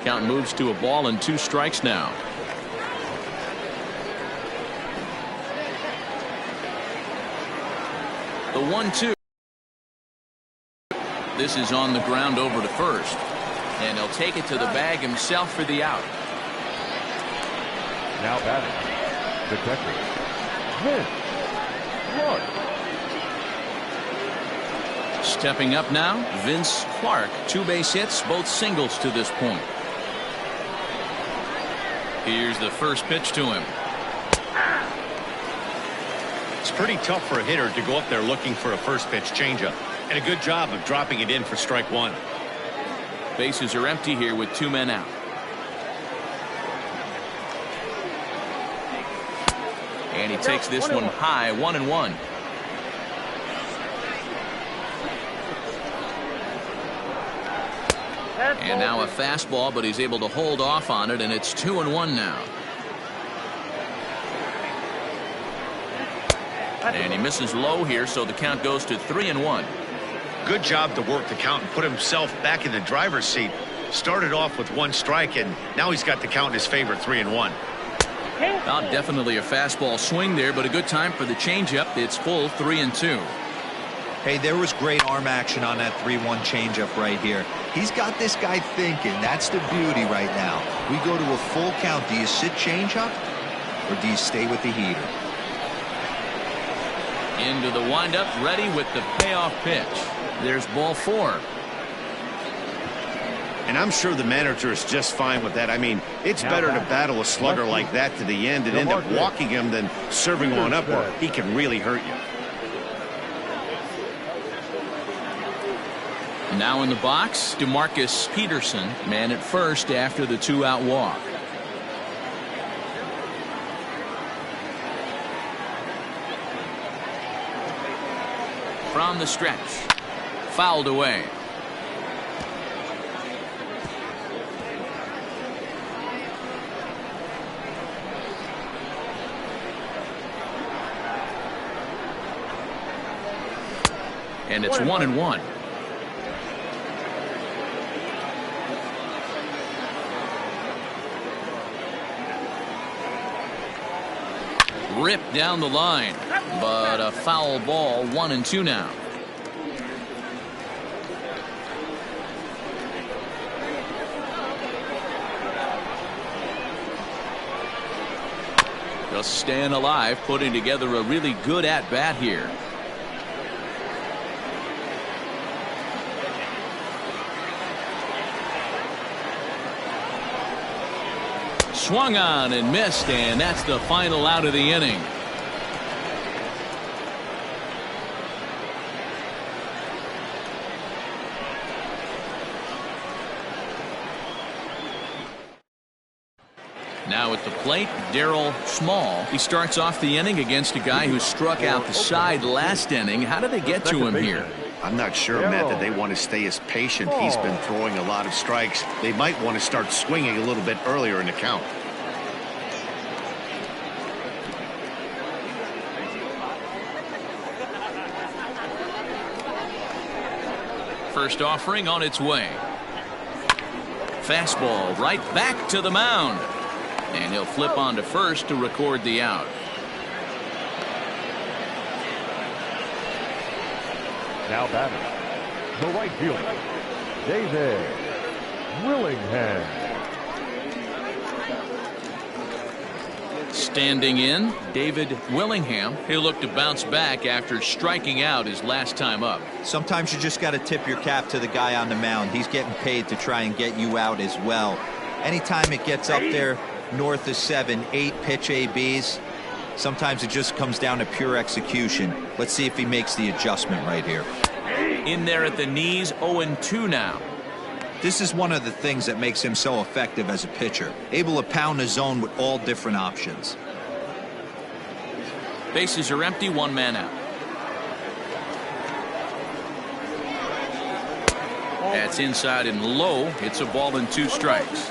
Count moves to a ball and 2 strikes now. The 1-2. This is on the ground over to first. And he'll take it to the bag himself for the out. Now batting, the catcher, Vince Clark. Stepping up now, Vince Clark. 2 base hits, both singles to this point. Here's the first pitch to him. It's pretty tough for a hitter to go up there looking for a first pitch changeup. And a good job of dropping it in for strike 1. Bases are empty here with 2 men out. And he takes this one high, 1-1. And now a fastball, but he's able to hold off on it, and it's 2-1 now. And he misses low here, so the count goes to 3-1. Good job to work the count and put himself back in the driver's seat. Started off with 1 strike, and now he's got the count in his favor, 3-1. Definitely a fastball swing there, but a good time for the changeup. It's full 3-2. Hey, there was great arm action on that 3-1 changeup right here. He's got this guy thinking. That's the beauty right now. We go to a full count. Do you sit changeup or do you stay with the heater? Into the windup, ready with the payoff pitch. There's ball 4. And I'm sure the manager is just fine with that. I mean, it's better to battle a slugger like that to the end and end up walking him than serving one up where he can really hurt you. Now in the box, Demarcus Peterson, man at first after the 2-out walk. From the stretch, fouled away. And it's 1-1. Ripped down the line, but a foul ball. 1-2 now. Just staying alive, putting together a really good at-bat here. Swung on and missed, and that's the final out of the inning. Now at the plate, Darryl Small. He starts off the inning against a guy who struck out the side last inning. How did they get to him here? I'm not sure, Matt, that they want to stay as patient. He's been throwing a lot of strikes. They might want to start swinging a little bit earlier in the count. First offering on its way. Fastball right back to the mound. And he'll flip on to first to record the out. Now batting, the right fielder, David Willingham. Standing in, David Willingham. He'll look to bounce back after striking out his last time up. Sometimes you just got to tip your cap to the guy on the mound. He's getting paid to try and get you out as well. Anytime it gets up there north of 7, 8 pitch ABs, sometimes it just comes down to pure execution. Let's see if he makes the adjustment right here. In there at the knees, 0-2 now. This is one of the things that makes him so effective as a pitcher. Able to pound the zone with all different options. Bases are empty, 1 man out. That's inside and low. It's a ball and 2 strikes.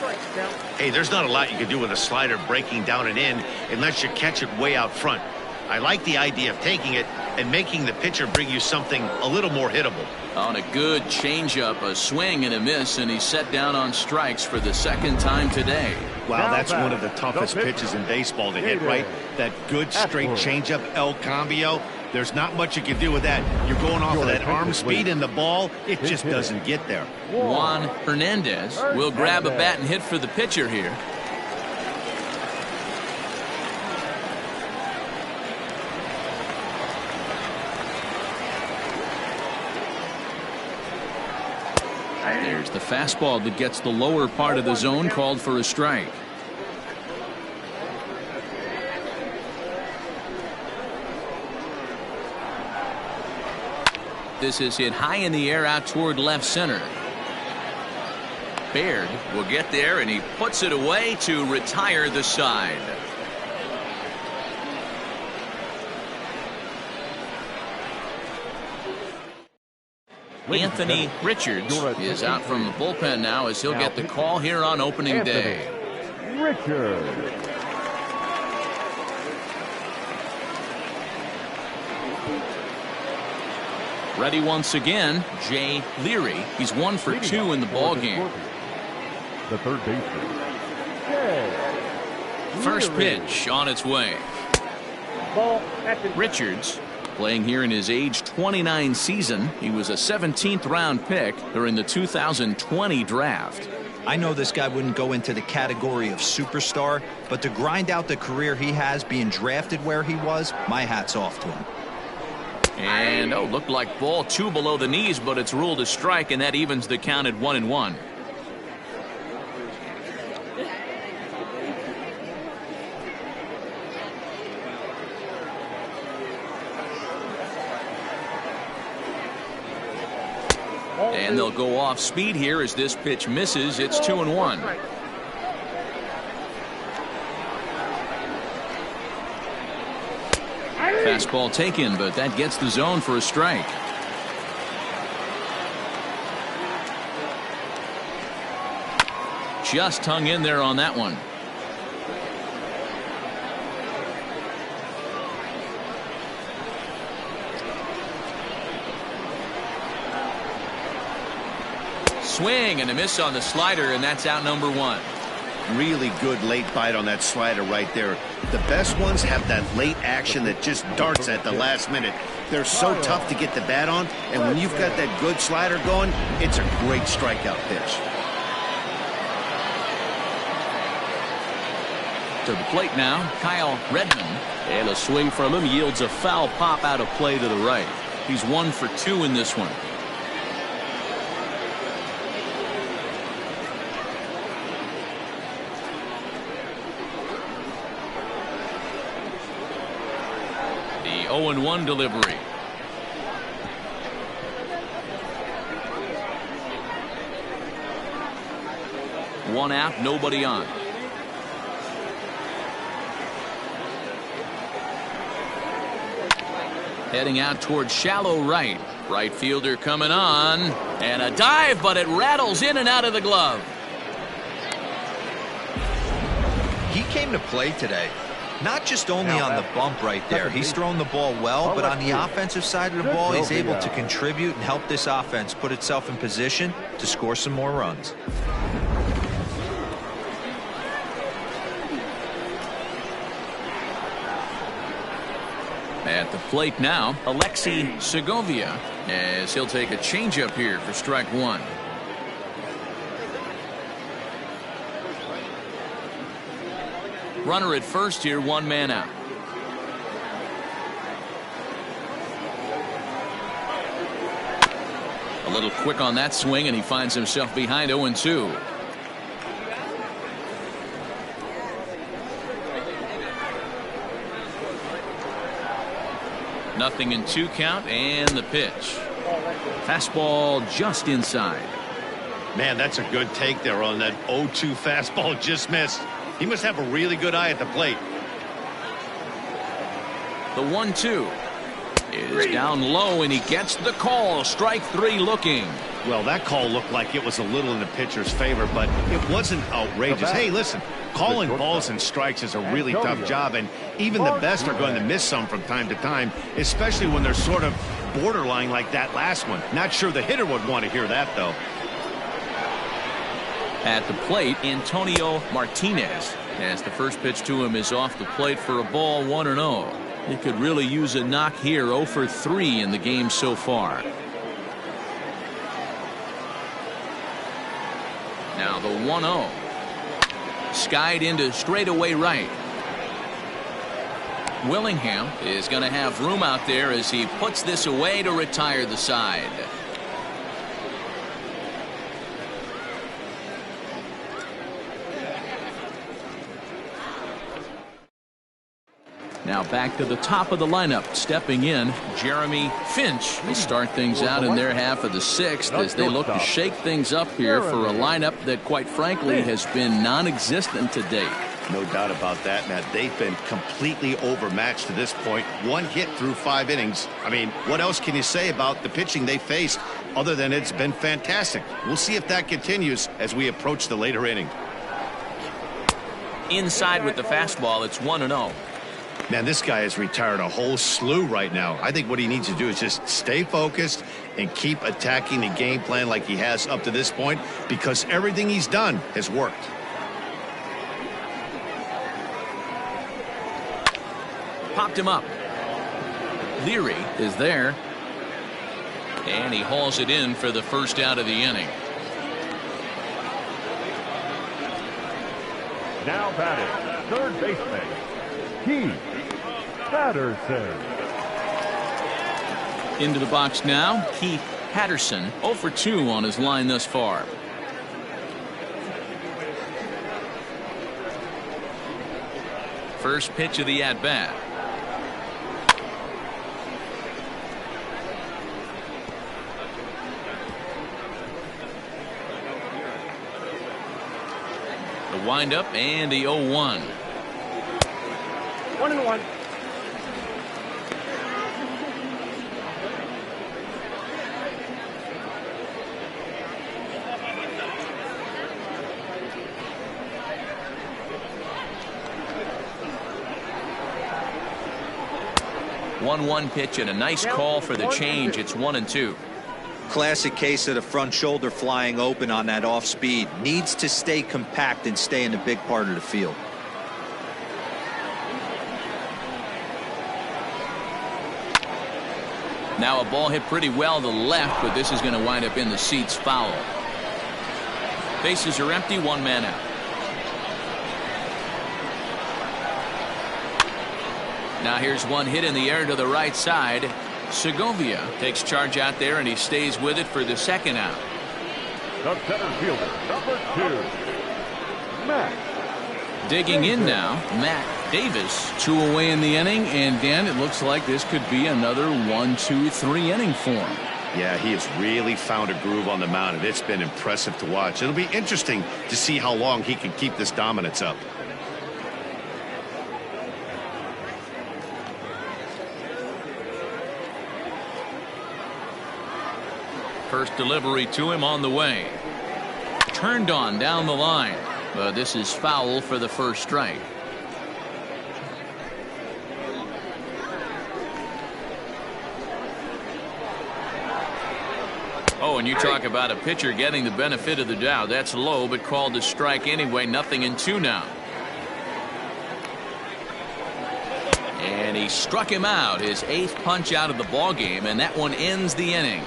Hey, there's not a lot you can do with a slider breaking down and in unless you catch it way out front. I like the idea of taking it and making the pitcher bring you something a little more hittable. On a good changeup, a swing and a miss, and he's set down on strikes for the 2nd time today. Wow, that's one of the toughest pitches in baseball to hit, right? That good straight changeup, El Cambio. There's not much you can do with that. You're going off of that arm speed and the ball, it just doesn't get there. Juan Hernandez will grab a bat and hit for the pitcher here. There's the fastball that gets the lower part of the zone, called for a strike. This is hit high in the air out toward left center. Baird will get there, and he puts it away to retire the side. Anthony Richards is out from the bullpen now, as he'll get the call here on opening day. Richards. Ready once again, Jay Leary. He's 1 for 2 in the ball game. The third baseman. First pitch on its way. Ball at the Richards Playing here in his age 29 season, he was a 17th round pick during the 2020 draft. I know this guy wouldn't go into the category of superstar, but to grind out the career he has being drafted where he was, my hat's off to him. And looked like ball 2 below the knees, but it's ruled a strike, and that evens the count at 1-1. And they'll go off speed here as this pitch misses. It's 2-1. Fastball taken, but that gets the zone for a strike. Just hung in there on that one. Swing and a miss on the slider, and that's out number 1. Really good late bite on that slider right there. The best ones have that late action that just darts at the last minute. They're so tough to get the bat on, and when you've got that good slider going, it's a great strikeout pitch. To the plate now, Kyle Redmond. And a swing from him yields a foul pop out of play to the right. He's 1 for 2 in this one. The 0-1 delivery. One out, nobody on. Heading out towards shallow right. Right fielder coming on. And a dive, but it rattles in and out of the glove. He came to play today. Not just only on the bump right there. He's thrown the ball well, but on the offensive side of the ball, he's able to contribute and help this offense put itself in position to score some more runs. At the plate now, Alexi Segovia, as he'll take a changeup here for strike 1. Runner at first here, 1 man out. A little quick on that swing, and he finds himself behind 0-2. Nothing in 2 count, and the pitch. Fastball just inside. Man, that's a good take there on that 0-2 fastball just missed. He must have a really good eye at the plate. The 1-2 is down low, and he gets the call. Strike 3 looking. Well, that call looked like it was a little in the pitcher's favor, but it wasn't outrageous. Hey, listen, calling balls and strikes is a really tough job, and even the best are going to miss some from time to time, especially when they're sort of borderline like that last one. Not sure the hitter would want to hear that, though. At the plate, Antonio Martinez, as the first pitch to him is off the plate for a ball, 1-0. He could really use a knock here. 0 for 3 in the game so far. Now the 1-0. Skied into straightaway right. Willingham is going to have room out there as he puts this away to retire the side. Now back to the top of the lineup. Stepping in, Jeremy Finch will start things out in their half of the 6th as they look to shake things up here for a lineup that, quite frankly, has been non-existent to date. No doubt about that, Matt. They've been completely overmatched to this point. 1 hit through 5 innings. I mean, what else can you say about the pitching they faced other than it's been fantastic? We'll see if that continues as we approach the later inning. Inside with the fastball, it's 1-0. Man, this guy has retired a whole slew right now. I think what he needs to do is just stay focused and keep attacking the game plan like he has up to this point, because everything he's done has worked. Popped him up. Leary is there. And he hauls it in for the first out of the inning. Now batting, third baseman, Keith Patterson. Into the box now, Keith Patterson, 0 for 2 on his line thus far. First pitch of the at-bat. The windup and the 0-1. 1-1. One pitch and a nice call for the change. It's 1-2. Classic case of the front shoulder flying open on that off speed. Needs to stay compact and stay in the big part of the field. Now a ball hit pretty well to the left, but this is going to wind up in the seats foul. Bases are empty, 1 man out. Now here's one hit in the air to the right side. Segovia takes charge out there, and he stays with it for the second out. The center fielder, number 2, Matt. Digging in now, Matt Davis. 2 away in the inning, and Dan, it looks like this could be another 1-2-3 inning for him. Yeah, he has really found a groove on the mound, and it's been impressive to watch. It'll be interesting to see how long he can keep this dominance up. First delivery to him on the way. Turned on down the line. But this is foul for the first strike. Oh, and you talk about a pitcher getting the benefit of the doubt. That's low, but called a strike anyway. 0-2 now. And he struck him out. His 8th punch out of the ball game, and that one ends the inning.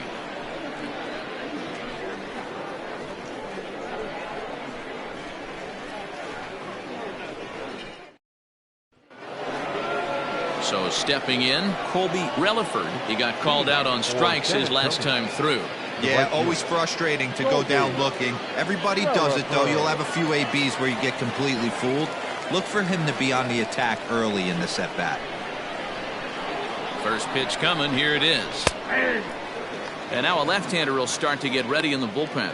So stepping in, Colby Relaford. He got called out on strikes his last time through. Yeah, always frustrating to go down looking. Everybody does it, though. You'll have a few ABs where you get completely fooled. Look for him to be on the attack early in this at-bat. First pitch coming. Here it is. And now a left-hander will start to get ready in the bullpen.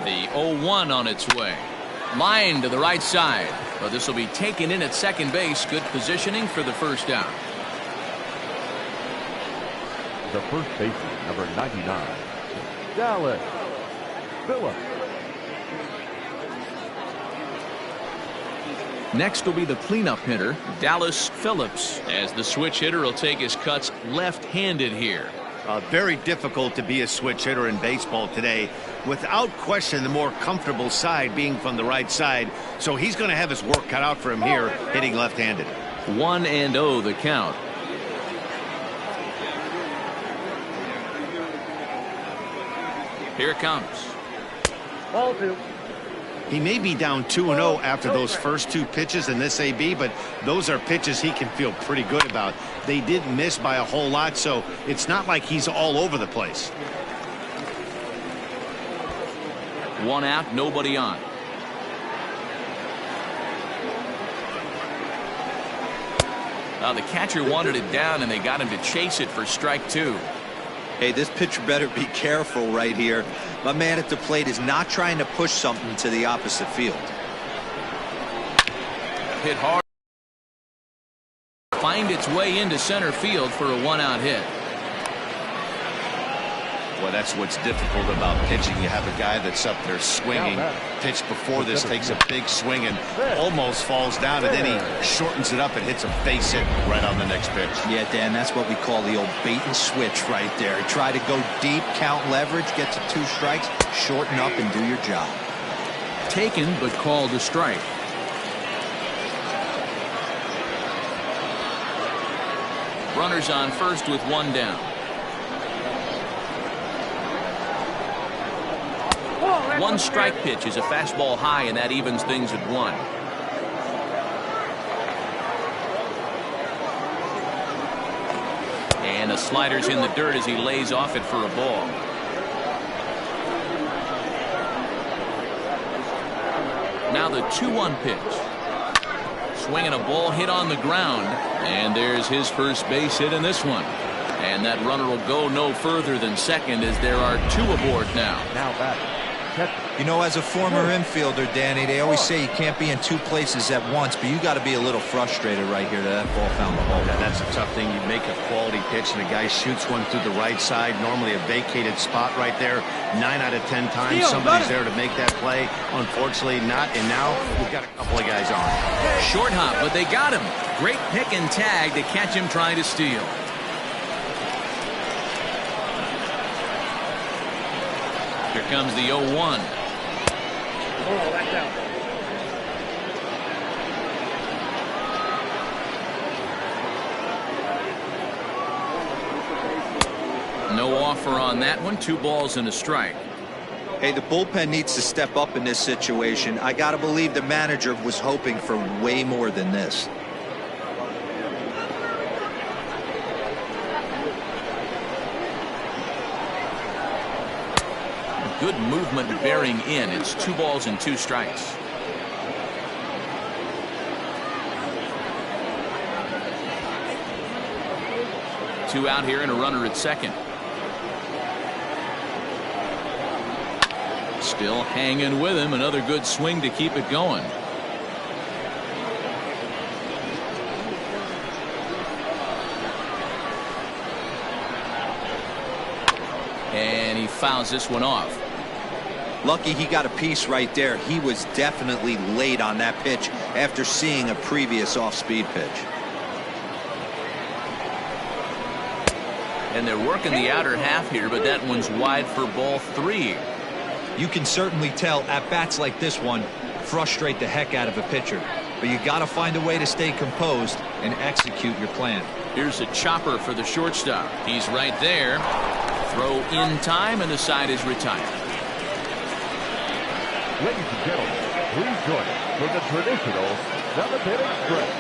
The 0-1 on its way. Line to the right side. But this will be taken in at second base. Good positioning for the first down. The first baseman, number 99, Dallas Phillips. Next will be the cleanup hitter, Dallas Phillips, as the switch hitter will take his cuts left-handed here. Very difficult to be a switch hitter in baseball today. Without question, the more comfortable side being from the right side. So he's going to have his work cut out for him here, hitting left-handed. 1-0 the count. Here it comes. Ball 2. He may be down 2-0 after those first 2 pitches in this AB, but those are pitches he can feel pretty good about. They did miss by a whole lot, so it's not like he's all over the place. 1 out, nobody on. The catcher wanted it down, and they got him to chase it for strike 2. Hey, this pitcher better be careful right here. My man at the plate is not trying to push something to the opposite field. Hit hard. Find its way into center field for a 1-out hit. Well, that's what's difficult about pitching. You have a guy that's up there swinging. Pitch before this takes a big swing and almost falls down, and then he shortens it up and hits a base hit right on the next pitch. Yeah, Dan, that's what we call the old bait and switch right there. Try to go deep, count leverage, get to 2 strikes, shorten up, and do your job. Taken, but called a strike. Runners on first with 1 down. 1 strike pitch is a fastball high, and that evens things at 1. And the slider's in the dirt as he lays off it for a ball. Now the 2-1 pitch. Swinging a ball hit on the ground, and there's his first base hit in this one. And that runner will go no further than second as there are 2 aboard now. Now back. You know, as a former infielder, Danny, they always say you can't be in 2 places at once, but you got to be a little frustrated right here that ball found the hole. Yeah, that's a tough thing. You make a quality pitch and a guy shoots one through the right side, normally a vacated spot right there. 9 out of 10 times somebody's there to make that play. Unfortunately not, and now we've got a couple of guys on. Short hop, but they got him. Great pick and tag to catch him trying to steal. Here comes the 0-1. Oh, that's out. No offer on that one. 2 balls and a strike. Hey, the bullpen needs to step up in this situation. I got to believe the manager was hoping for way more than this. Good movement bearing in. It's 2 balls and 2 strikes. Two out here and a runner at second. Still hanging with him. Another good swing to keep it going. And he fouls this one off. Lucky he got a piece right there. He was definitely late on that pitch after seeing a previous off-speed pitch. And they're working the outer half here, but that one's wide for ball 3. You can certainly tell at bats like this one frustrate the heck out of a pitcher, but you got to find a way to stay composed and execute your plan. Here's a chopper for the shortstop. He's right there. Throw in time, and the side is retired. Ladies and gentlemen, please join us for the traditional 7th-inning stretch.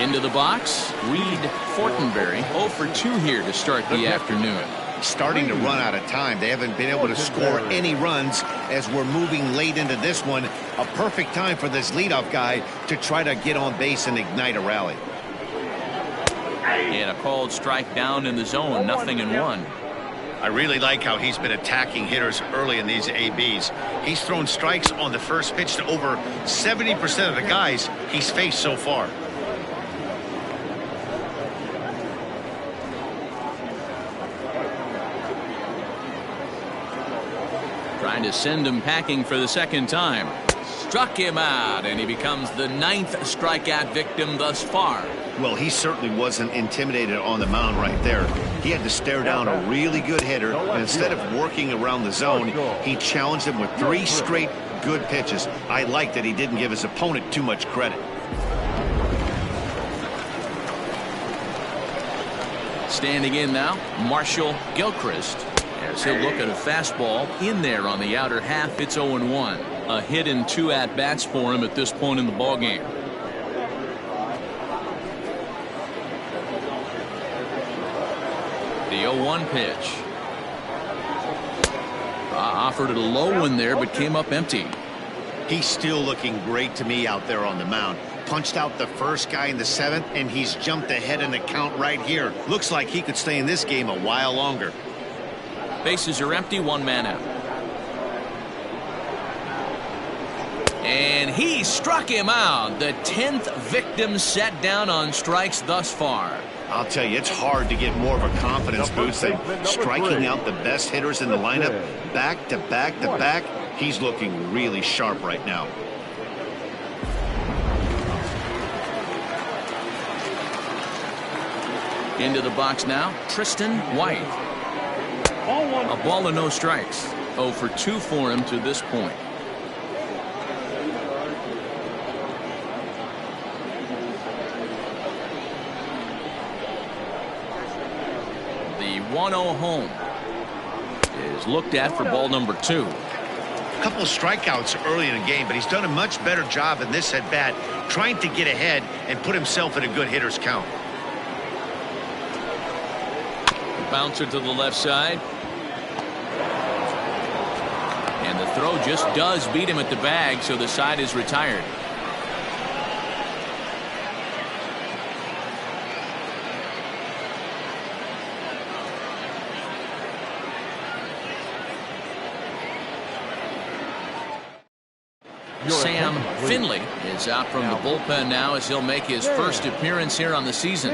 Into the box, Reed Fortenberry, 0 for 2 here to start the afternoon. Starting to run out of time. They haven't been able to score any runs as we're moving late into this one. A perfect time for this leadoff guy to try to get on base and ignite a rally. And a called strike down in the zone, 0-1. I really like how he's been attacking hitters early in these ABs. He's thrown strikes on the first pitch to over 70% of the guys he's faced so far. Trying to send him packing for the second time. Struck him out, and he becomes the 9th strikeout victim thus far. Well, he certainly wasn't intimidated on the mound right there. He had to stare down a really good hitter, and instead of working around the zone, he challenged him with 3 straight good pitches. I like that he didn't give his opponent too much credit. Standing in now, Marshall Gilchrist. As he'll look at a fastball in there on the outer half. It's 0-1. A hit and 2 at-bats for him at this point in the ballgame. The 0-1 pitch. Offered it a low one there, but came up empty. He's still looking great to me out there on the mound. Punched out the first guy in the 7th, and he's jumped ahead in the count right here. Looks like he could stay in this game a while longer. Bases are empty, 1 man out. And he struck him out. The 10th victim set down on strikes thus far. I'll tell you, it's hard to get more of a confidence boost than striking out the best hitters in the lineup back to back to back. He's looking really sharp right now. Into the box now, Tristan White. A ball and no strikes. 0 for 2 for him to this point. The 1-0 home is looked at for ball number 2. A couple of strikeouts early in the game, but he's done a much better job in this at bat, trying to get ahead and put himself in a good hitter's count. Bouncer to the left side. And the throw just does beat him at the bag, so the side is retired. Sam Finley is out from the bullpen now as he'll make his first appearance here on the season.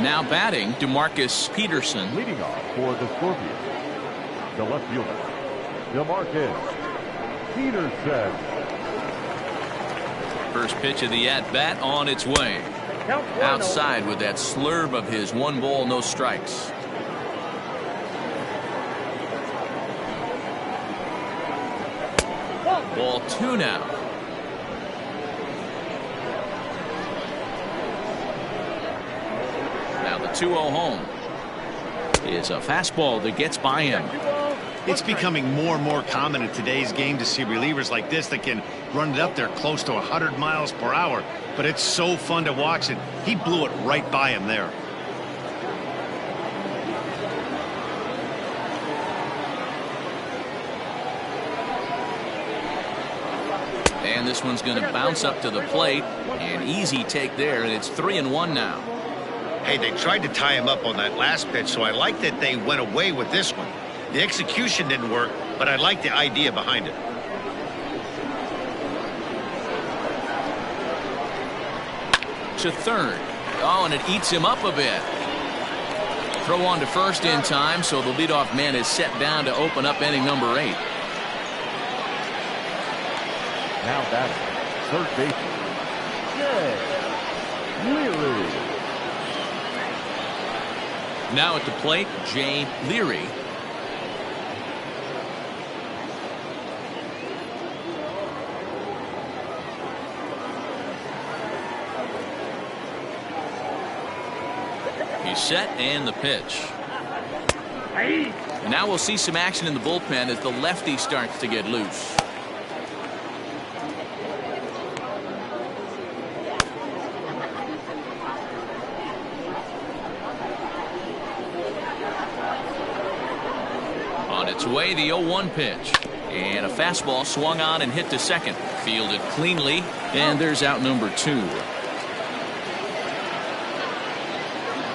Now batting, Demarcus Peterson. Leading off for the Scorpions, the left fielder, Demarcus Peterson. First pitch of the at-bat on its way. Outside with that slurve of his 1 ball, no strikes. Ball 2 now. Now the 2-0 home is a fastball that gets by him. It's becoming more and more common in today's game to see relievers like this that can run it up there close to 100 miles per hour. But it's so fun to watch it. He blew it right by him there. And this one's going to bounce up to the plate. An easy take there, and it's 3-1 now. Hey, they tried to tie him up on that last pitch, so I like that they went away with this one. The execution didn't work, but I like the idea behind it. To third. Oh, and it eats him up a bit. Throw on to first in time, so the leadoff man is set down to open up inning number 8. Now batting, third baseman, Jay Leary. Now at the plate, Jay Leary. He's set, and the pitch. And now we'll see some action in the bullpen as the lefty starts to get loose. On its way, the 0-1 pitch. And a fastball swung on and hit to second. Fielded cleanly, and there's out number 2.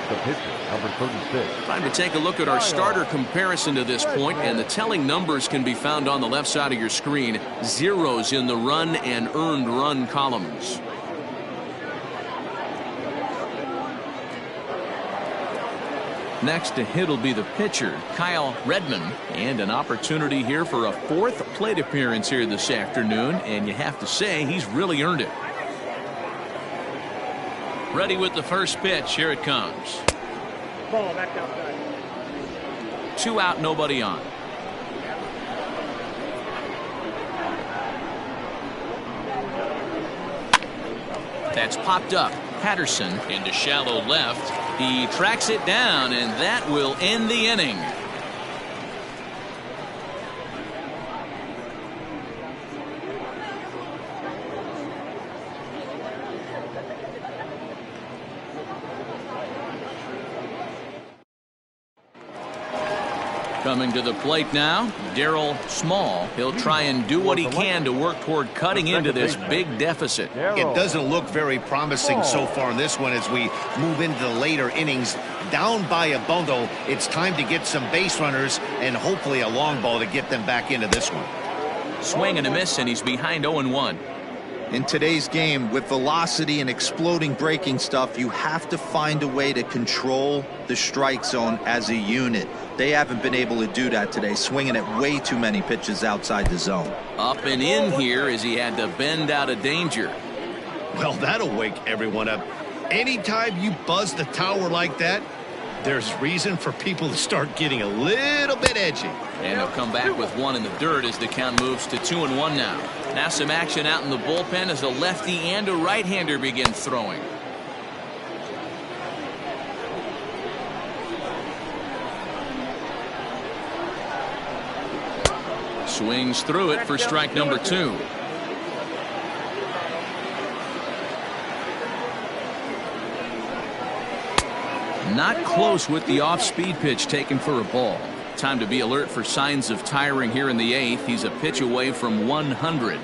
The pitcher, number 36. Time to take a look at our starter comparison to this point, and the telling numbers can be found on the left side of your screen. Zeros in the run and earned run columns. Next to hit will be the pitcher, Kyle Redmond, and an opportunity here for a 4th plate appearance here this afternoon, and you have to say he's really earned it. Ready with the first pitch. Here it comes. Ball back outside. 2 out, nobody on. That's popped up. Patterson into shallow left. He tracks it down, and that will end the inning. Coming to the plate now, Darryl Small. He'll try and do what he can to work toward cutting into this big deficit. It doesn't look very promising so far in this one as we move into the later innings. Down by a bundle, it's time to get some base runners and hopefully a long ball to get them back into this one. Swing and a miss, and he's behind 0-1. In today's game, with velocity and exploding breaking stuff, you have to find a way to control the strike zone as a unit. They haven't been able to do that today, swinging at way too many pitches outside the zone. Up and in here as he had to bend out of danger. Well, that'll wake everyone up. Anytime you buzz the tower like that, there's reason for people to start getting a little bit edgy. And he'll come back with one in the dirt as the count moves to 2-1 now. Now some action out in the bullpen as a lefty and a right-hander begin throwing. Swings through it for strike number 2. Not close with the off-speed pitch taken for a ball. Time to be alert for signs of tiring here in the 8th. He's a pitch away from 100.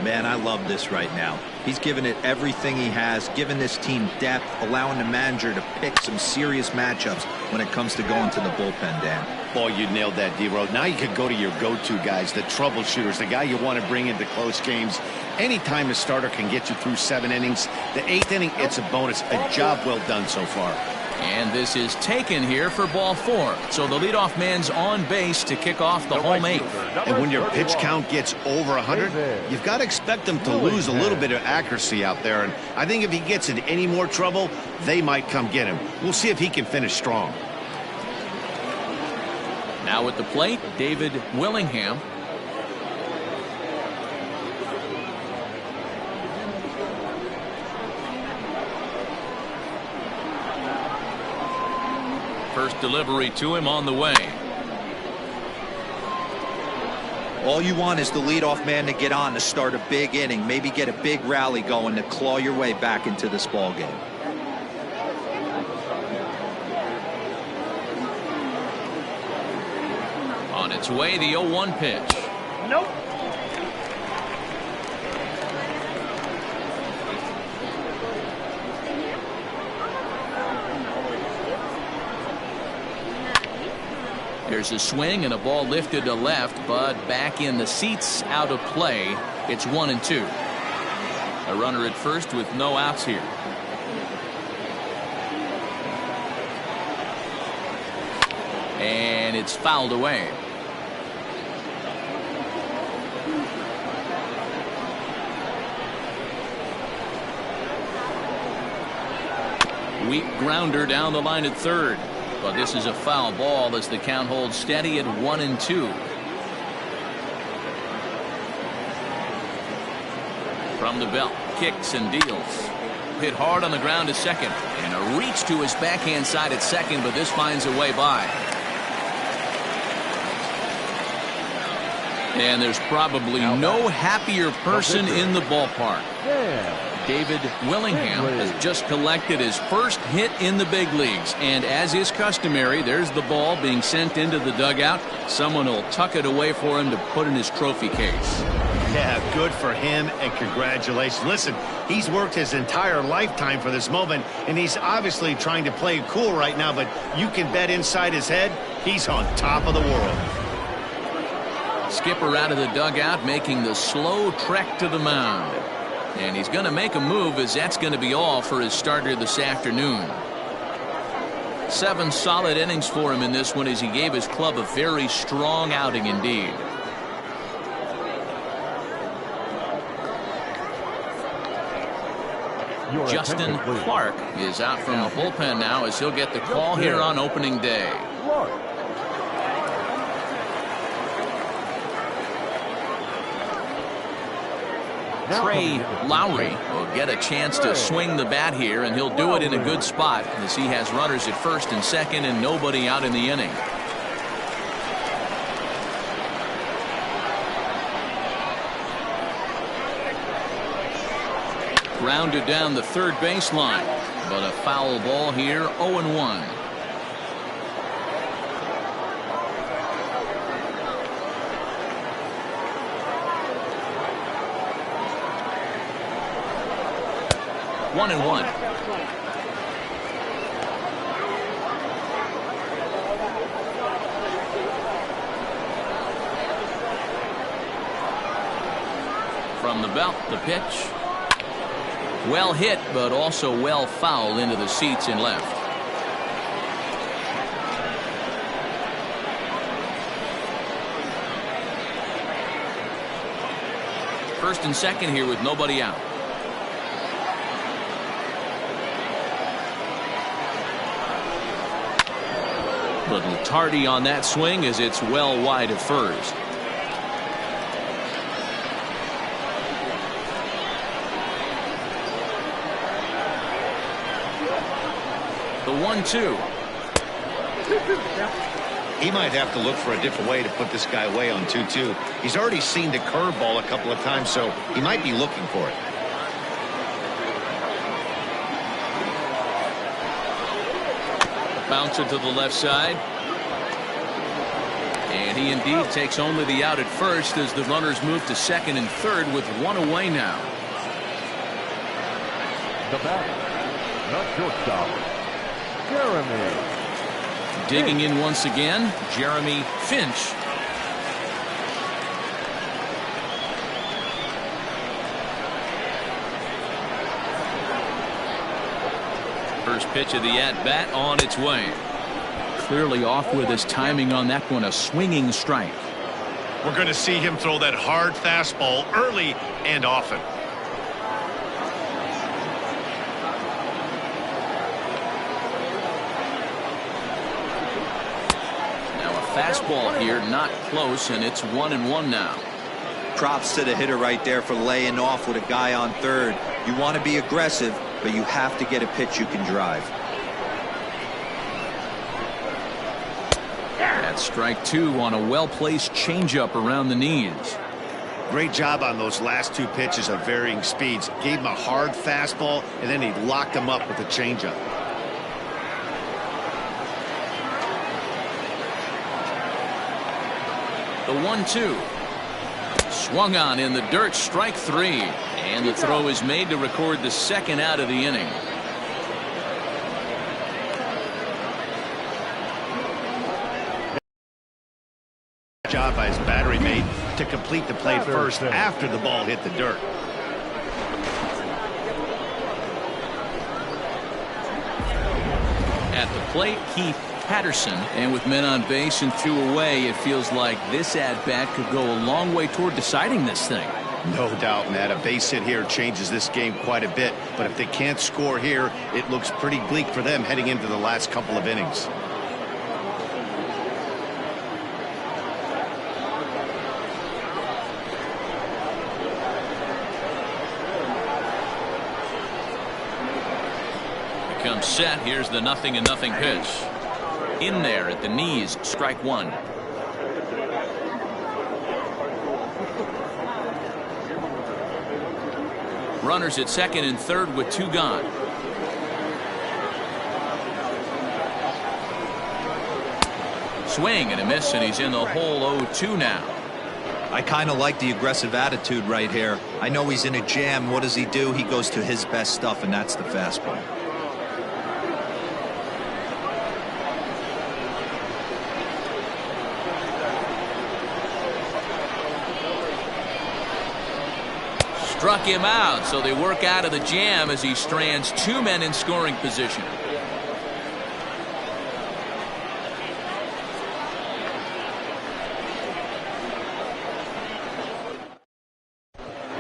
Man, I love this right now. He's given it everything he has, given this team depth, allowing the manager to pick some serious matchups when it comes to going to the bullpen, Dan. Boy, you nailed that, D-Road. Now you could go to your go-to guys, the troubleshooters, the guy you want to bring into close games. Anytime a starter can get you through 7 innings, the 8th inning, it's a bonus. A job well done so far. And this is taken here for ball 4. So the leadoff man's on base to kick off the home 8th. And when your pitch count gets over 100, you've got to expect them to lose a little bit of accuracy out there. And I think if he gets in any more trouble, they might come get him. We'll see if he can finish strong. Now at the plate, David Willingham. First delivery to him on the way. All you want is the leadoff man to get on to start a big inning, maybe get a big rally going to claw your way back into this ball game. On its way, the 0-1 pitch. Nope. There's a swing and a ball lifted to left, but back in the seats, out of play. It's 1-2. A runner at first with no outs here. And it's fouled away. Weak grounder down the line at third. But this is a foul ball as the count holds steady at 1-2. From the belt, kicks and deals. Hit hard on the ground to second. And a reach to his backhand side at second, but this finds a way by. And there's probably no happier person in the ballpark. David Willingham has just collected his first hit in the big leagues. And as is customary, there's the ball being sent into the dugout. Someone will tuck it away for him to put in his trophy case. Yeah, good for him, and congratulations. Listen, he's worked his entire lifetime for this moment, and he's obviously trying to play it cool right now, but you can bet inside his head, he's on top of the world. Skipper out of the dugout, making the slow trek to the mound. And he's going to make a move, as that's going to be all for his starter this afternoon. 7 solid innings for him in this one as he gave his club a very strong outing indeed. Justin Clark is out from the bullpen now as he'll get the call here on opening day. Trey Lowry will get a chance to swing the bat here, and he'll do it in a good spot as he has runners at first and second and nobody out in the inning. Grounded down the third baseline, but a foul ball here, 0-1. 1-1. From the belt, the pitch. Well hit, but also well fouled into the seats and left. First and second here with nobody out. Little tardy on that swing as it's well wide of first. The 1-2. He might have to look for a different way to put this guy away on 2-2. He's already seen the curveball a couple of times, so he might be looking for it. Bouncer to the left side. And he indeed takes only the out at first as the runners move to second and third with one away now. The batter, the shortstop, Jeremy. Digging in once again, Jeremy Finch. First pitch of the at-bat on its way. Clearly off with his timing on that one, a swinging strike. We're going to see him throw that hard fastball early and often. Fastball here, not close, and it's 1-1 now. Props to the hitter right there for laying off with a guy on third. You want to be aggressive, but you have to get a pitch you can drive. That's strike two on a well-placed changeup around the knees. Great job on those last two pitches of varying speeds. Gave him a hard fastball, and then he locked him up with a changeup. The 1-2. Swung on in the dirt, strike three. And the throw is made to record the second out of the inning. Job by his battery mate to complete the play first after the ball hit the dirt. At the plate, Keith Patterson, and with men on base and two away, it feels like this at-bat could go a long way toward deciding this thing. No doubt, Matt. A base hit here changes this game quite a bit, but if they can't score here, it looks pretty bleak for them heading into the last couple of innings. Becomes set. Here's the 0-0 pitch. In there at the knees, strike one. Runners at second and third with two gone. Swing and a miss, and he's in the hole 0-2 now. I kind of like the aggressive attitude right here. I know he's in a jam. What does he do? He goes to his best stuff, and that's the fastball. Struck him out, so they work out of the jam as he strands two men in scoring position.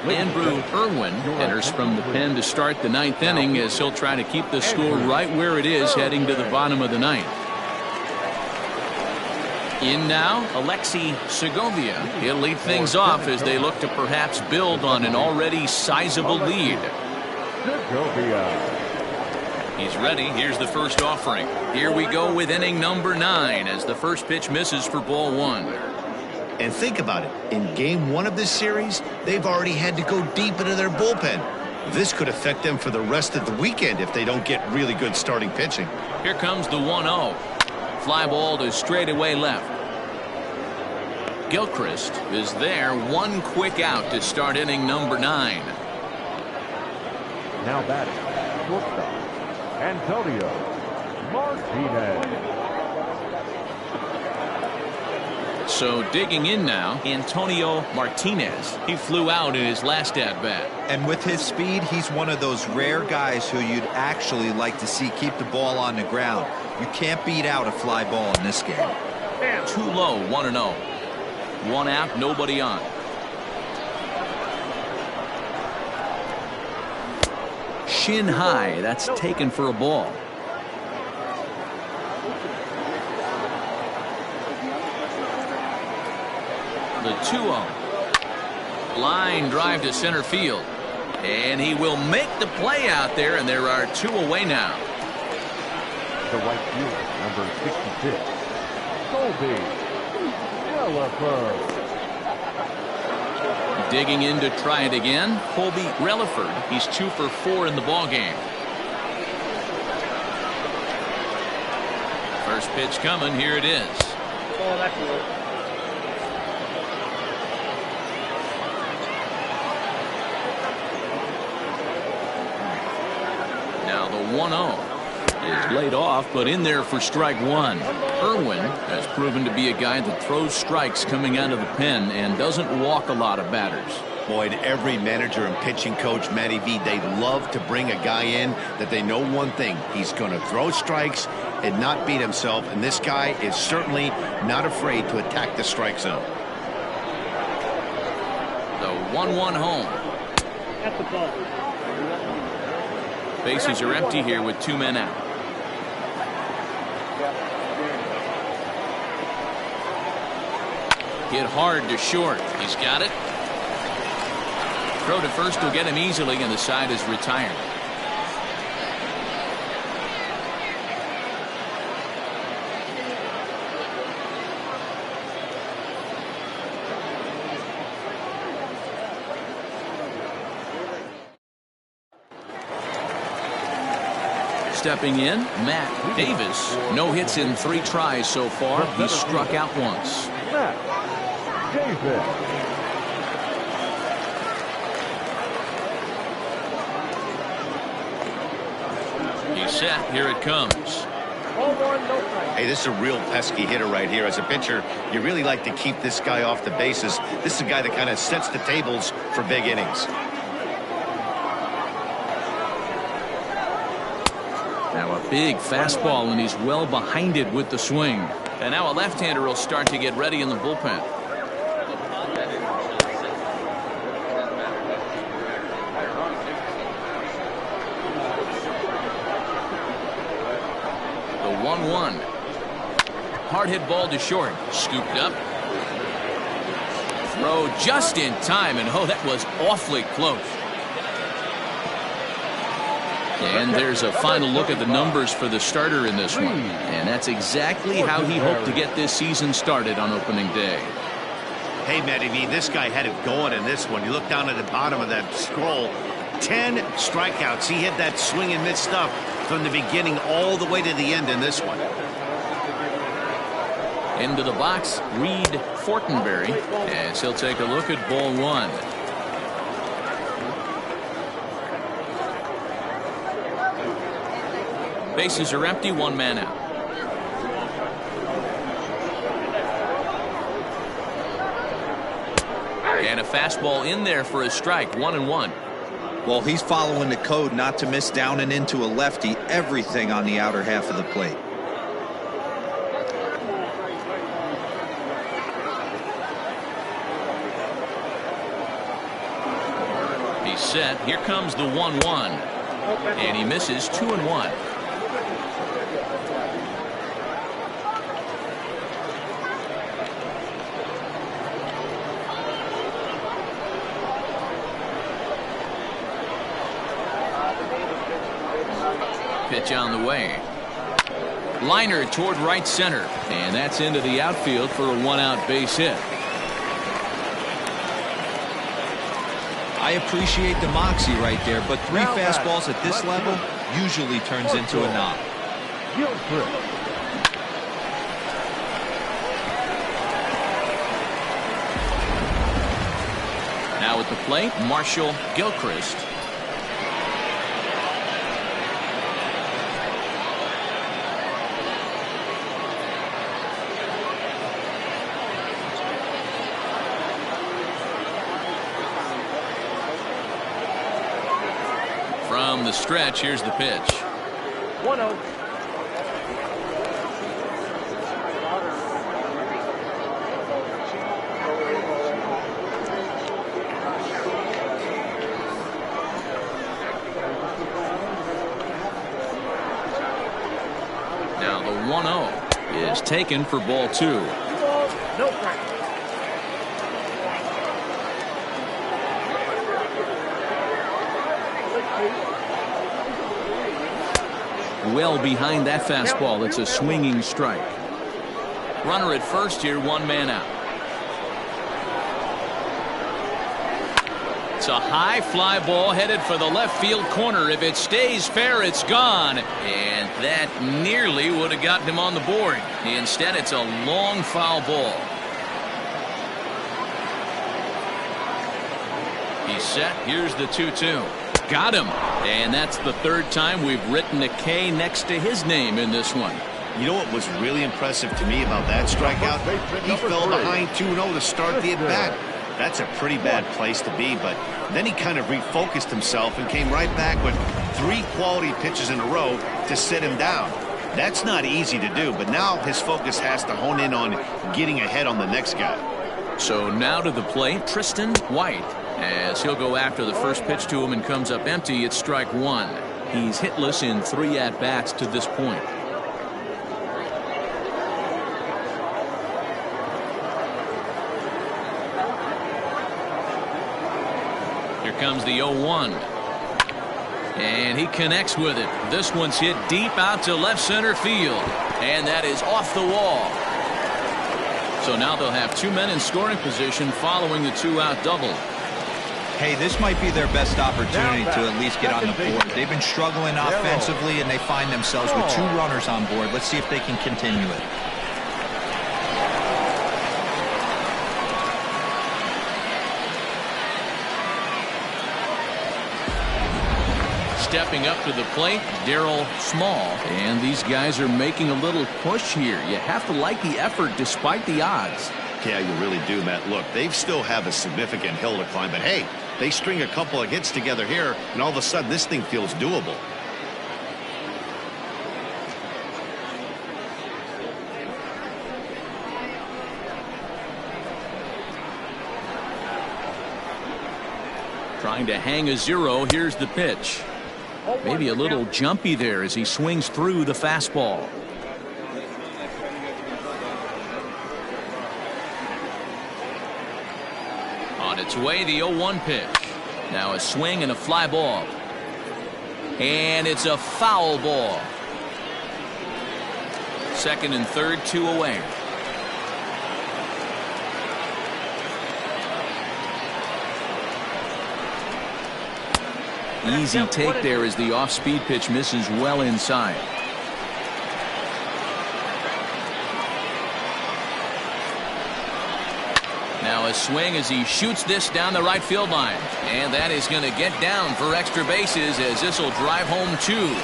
Andrew Irwin enters from the pen to start the ninth inning as he'll try to keep the score right where it is heading to the bottom of the ninth. In now, Alexi Segovia. He'll lead things off as they look to perhaps build on an already sizable lead. He's ready. Here's the first offering. Here we go with inning number 9 as the first pitch misses for ball one. And think about it. In game one of this series, they've already had to go deep into their bullpen. This could affect them for the rest of the weekend if they don't get really good starting pitching. Here comes the 1-0. Fly ball to straightaway left. Gilchrist is there. One quick out to start inning number 9. Now batting, shortstop, Antonio Martinez. So digging in now, Antonio Martinez. He flew out in his last at-bat. And with his speed, he's one of those rare guys who you'd actually like to see keep the ball on the ground. You can't beat out a fly ball in this game. Too low, 1-0. One out, nobody on. Shin high, that's taken for a ball. The 2-0. Line drive to center field. And he will make the play out there, and there are 2 away now. The right fielder, number 66, Colby Phillips. Digging in to try it again, Colby Relaford. He's 2 for 4 in the ballgame. First pitch coming, here it is. Oh, that's good. Now the 1-0 is laid off, but in there for strike 1. Irwin has proven to be a guy that throws strikes coming out of the pen and doesn't walk a lot of batters. Boy, every manager and pitching coach, Matty V, they love to bring a guy in that they know one thing. He's going to throw strikes and not beat himself, and this guy is certainly not afraid to attack the strike zone. The 1-1 home. That's the ball. Bases are empty here with 2 men out. Hit hard to short. He's got it. Throw to first will get him easily, and the side is retired. Stepping in, Matt Davis. No hits in 3 tries so far. He's struck out once. Matt Davis. He's set. Here it comes. Ball 1, no strike. Hey, this is a real pesky hitter right here. As a pitcher, you really like to keep this guy off the bases. This is a guy that kind of sets the tables for big innings. Now a big fastball, and he's well behind it with the swing. And now a left-hander will start to get ready in the bullpen. The 1-1. Hard hit ball to short. Scooped up. Throw just in time, and oh, that was awfully close. And there's a final look at the numbers for the starter in this one. And that's exactly how he hoped to get this season started on opening day. Hey, Matty V, this guy had it going in this one. You look down at the bottom of that scroll. 10 strikeouts. He hit that swing and miss stuff from the beginning all the way to the end in this one. Into the box, Reed Fortenberry, as he'll take a look at ball 1. Bases are empty, 1 man out. And a fastball in there for a strike, 1-1. Well, he's following the code not to miss down and into a lefty. Everything on the outer half of the plate. He's set. Here comes the 1-1. And he misses, 2-1. Pitch on the way. Liner toward right center, and that's into the outfield for a 1-out base hit. I appreciate the moxie right there, but 3 fastballs at this level usually turns into a knock. Gilchrist. Now at the plate, Marshall Gilchrist. the stretch. Here's the pitch. 1-0. Now the 1-0 is taken for ball 2. No strike. Well behind that fastball. It's a swinging strike. Runner at first here, 1 man out. It's a high fly ball headed for the left field corner. If it stays fair, it's gone. And that nearly would have gotten him on the board. Instead, it's a long foul ball. He's set. Here's the 2-2. Got him. And that's the 3rd time we've written a K next to his name in this one. You know what was really impressive to me about that strikeout? He fell behind 2-0 to start the at-bat. That's a pretty bad place to be, but then he kind of refocused himself and came right back with 3 quality pitches in a row to sit him down. That's not easy to do, but now his focus has to hone in on getting ahead on the next guy. So now to the plate, Tristan White, as he'll go after the first pitch to him and comes up empty. It's strike 1. He's hitless in 3 at-bats to this point. Here comes the 0-1. And he connects with it. This one's hit deep out to left center field. And that is off the wall. So now they'll have 2 men in scoring position following the 2-out double. Hey, this might be their best opportunity to at least get on the board. They've been struggling offensively, and they find themselves with 2 runners on board. Let's see if they can continue it. Stepping up to the plate, Darryl Small. And these guys are making a little push here. You have to like the effort despite the odds. Yeah, you really do, Matt. Look, they still have a significant hill to climb, but hey, they string a couple of hits together here, and all of a sudden this thing feels doable. Trying to hang a 0. Here's the pitch. Maybe a little jumpy there as he swings through the fastball. On its way, the 0-1 pitch. Now a swing and a fly ball. And it's a foul ball. 2nd and 3rd, 2 away. Easy take there as the off-speed pitch misses well inside. Now a swing as he shoots this down the right field line. And that is going to get down for extra bases as this will drive home 2.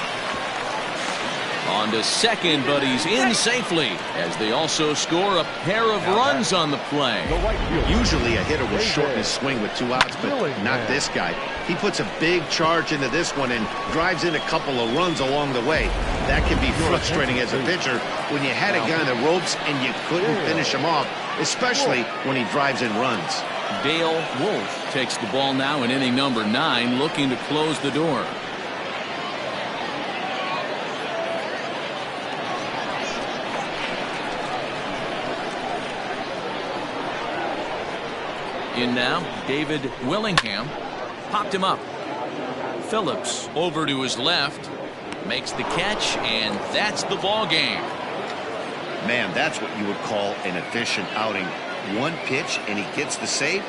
On to second, but he's in safely as they also score a pair of runs on the play. Usually a hitter will shorten his swing with 2 outs, but not this guy. He puts a big charge into this one and drives in a couple of runs along the way. That can be frustrating as a pitcher when you had a guy on the ropes and you couldn't finish him off, especially when he drives in runs. Dale Wolf takes the ball now in inning number 9, looking to close the door. In now, David Willingham popped him up. Phillips over to his left, makes the catch, and that's the ball game. Man, that's what you would call an efficient outing. 1 pitch and he gets the save.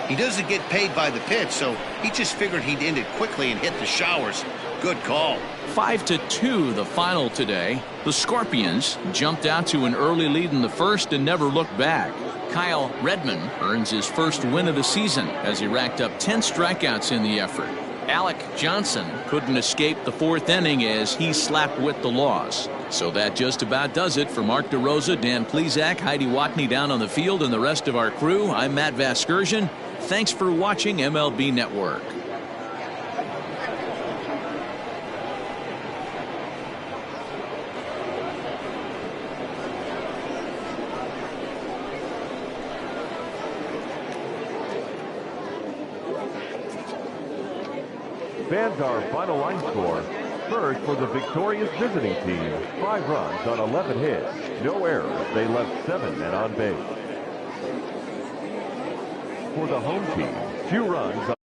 He doesn't get paid by the pitch, so he just figured he'd end it quickly and hit the showers. Good call. 5-2 the final today. The Scorpions jumped out to an early lead in the first and never looked back. Kyle Redmond earns his first win of the season as he racked up 10 strikeouts in the effort. Alec Johnson couldn't escape the 4th inning as he slapped with the loss. So that just about does it for Mark DeRosa, Dan Plesac, Heidi Watney down on the field, and the rest of our crew. I'm Matt Vasgersian. Thanks for watching MLB Network. Fans, our final line score. First, for the victorious visiting team, 5 runs on 11 hits. No errors. They left 7 men on base. For the home team, 2 runs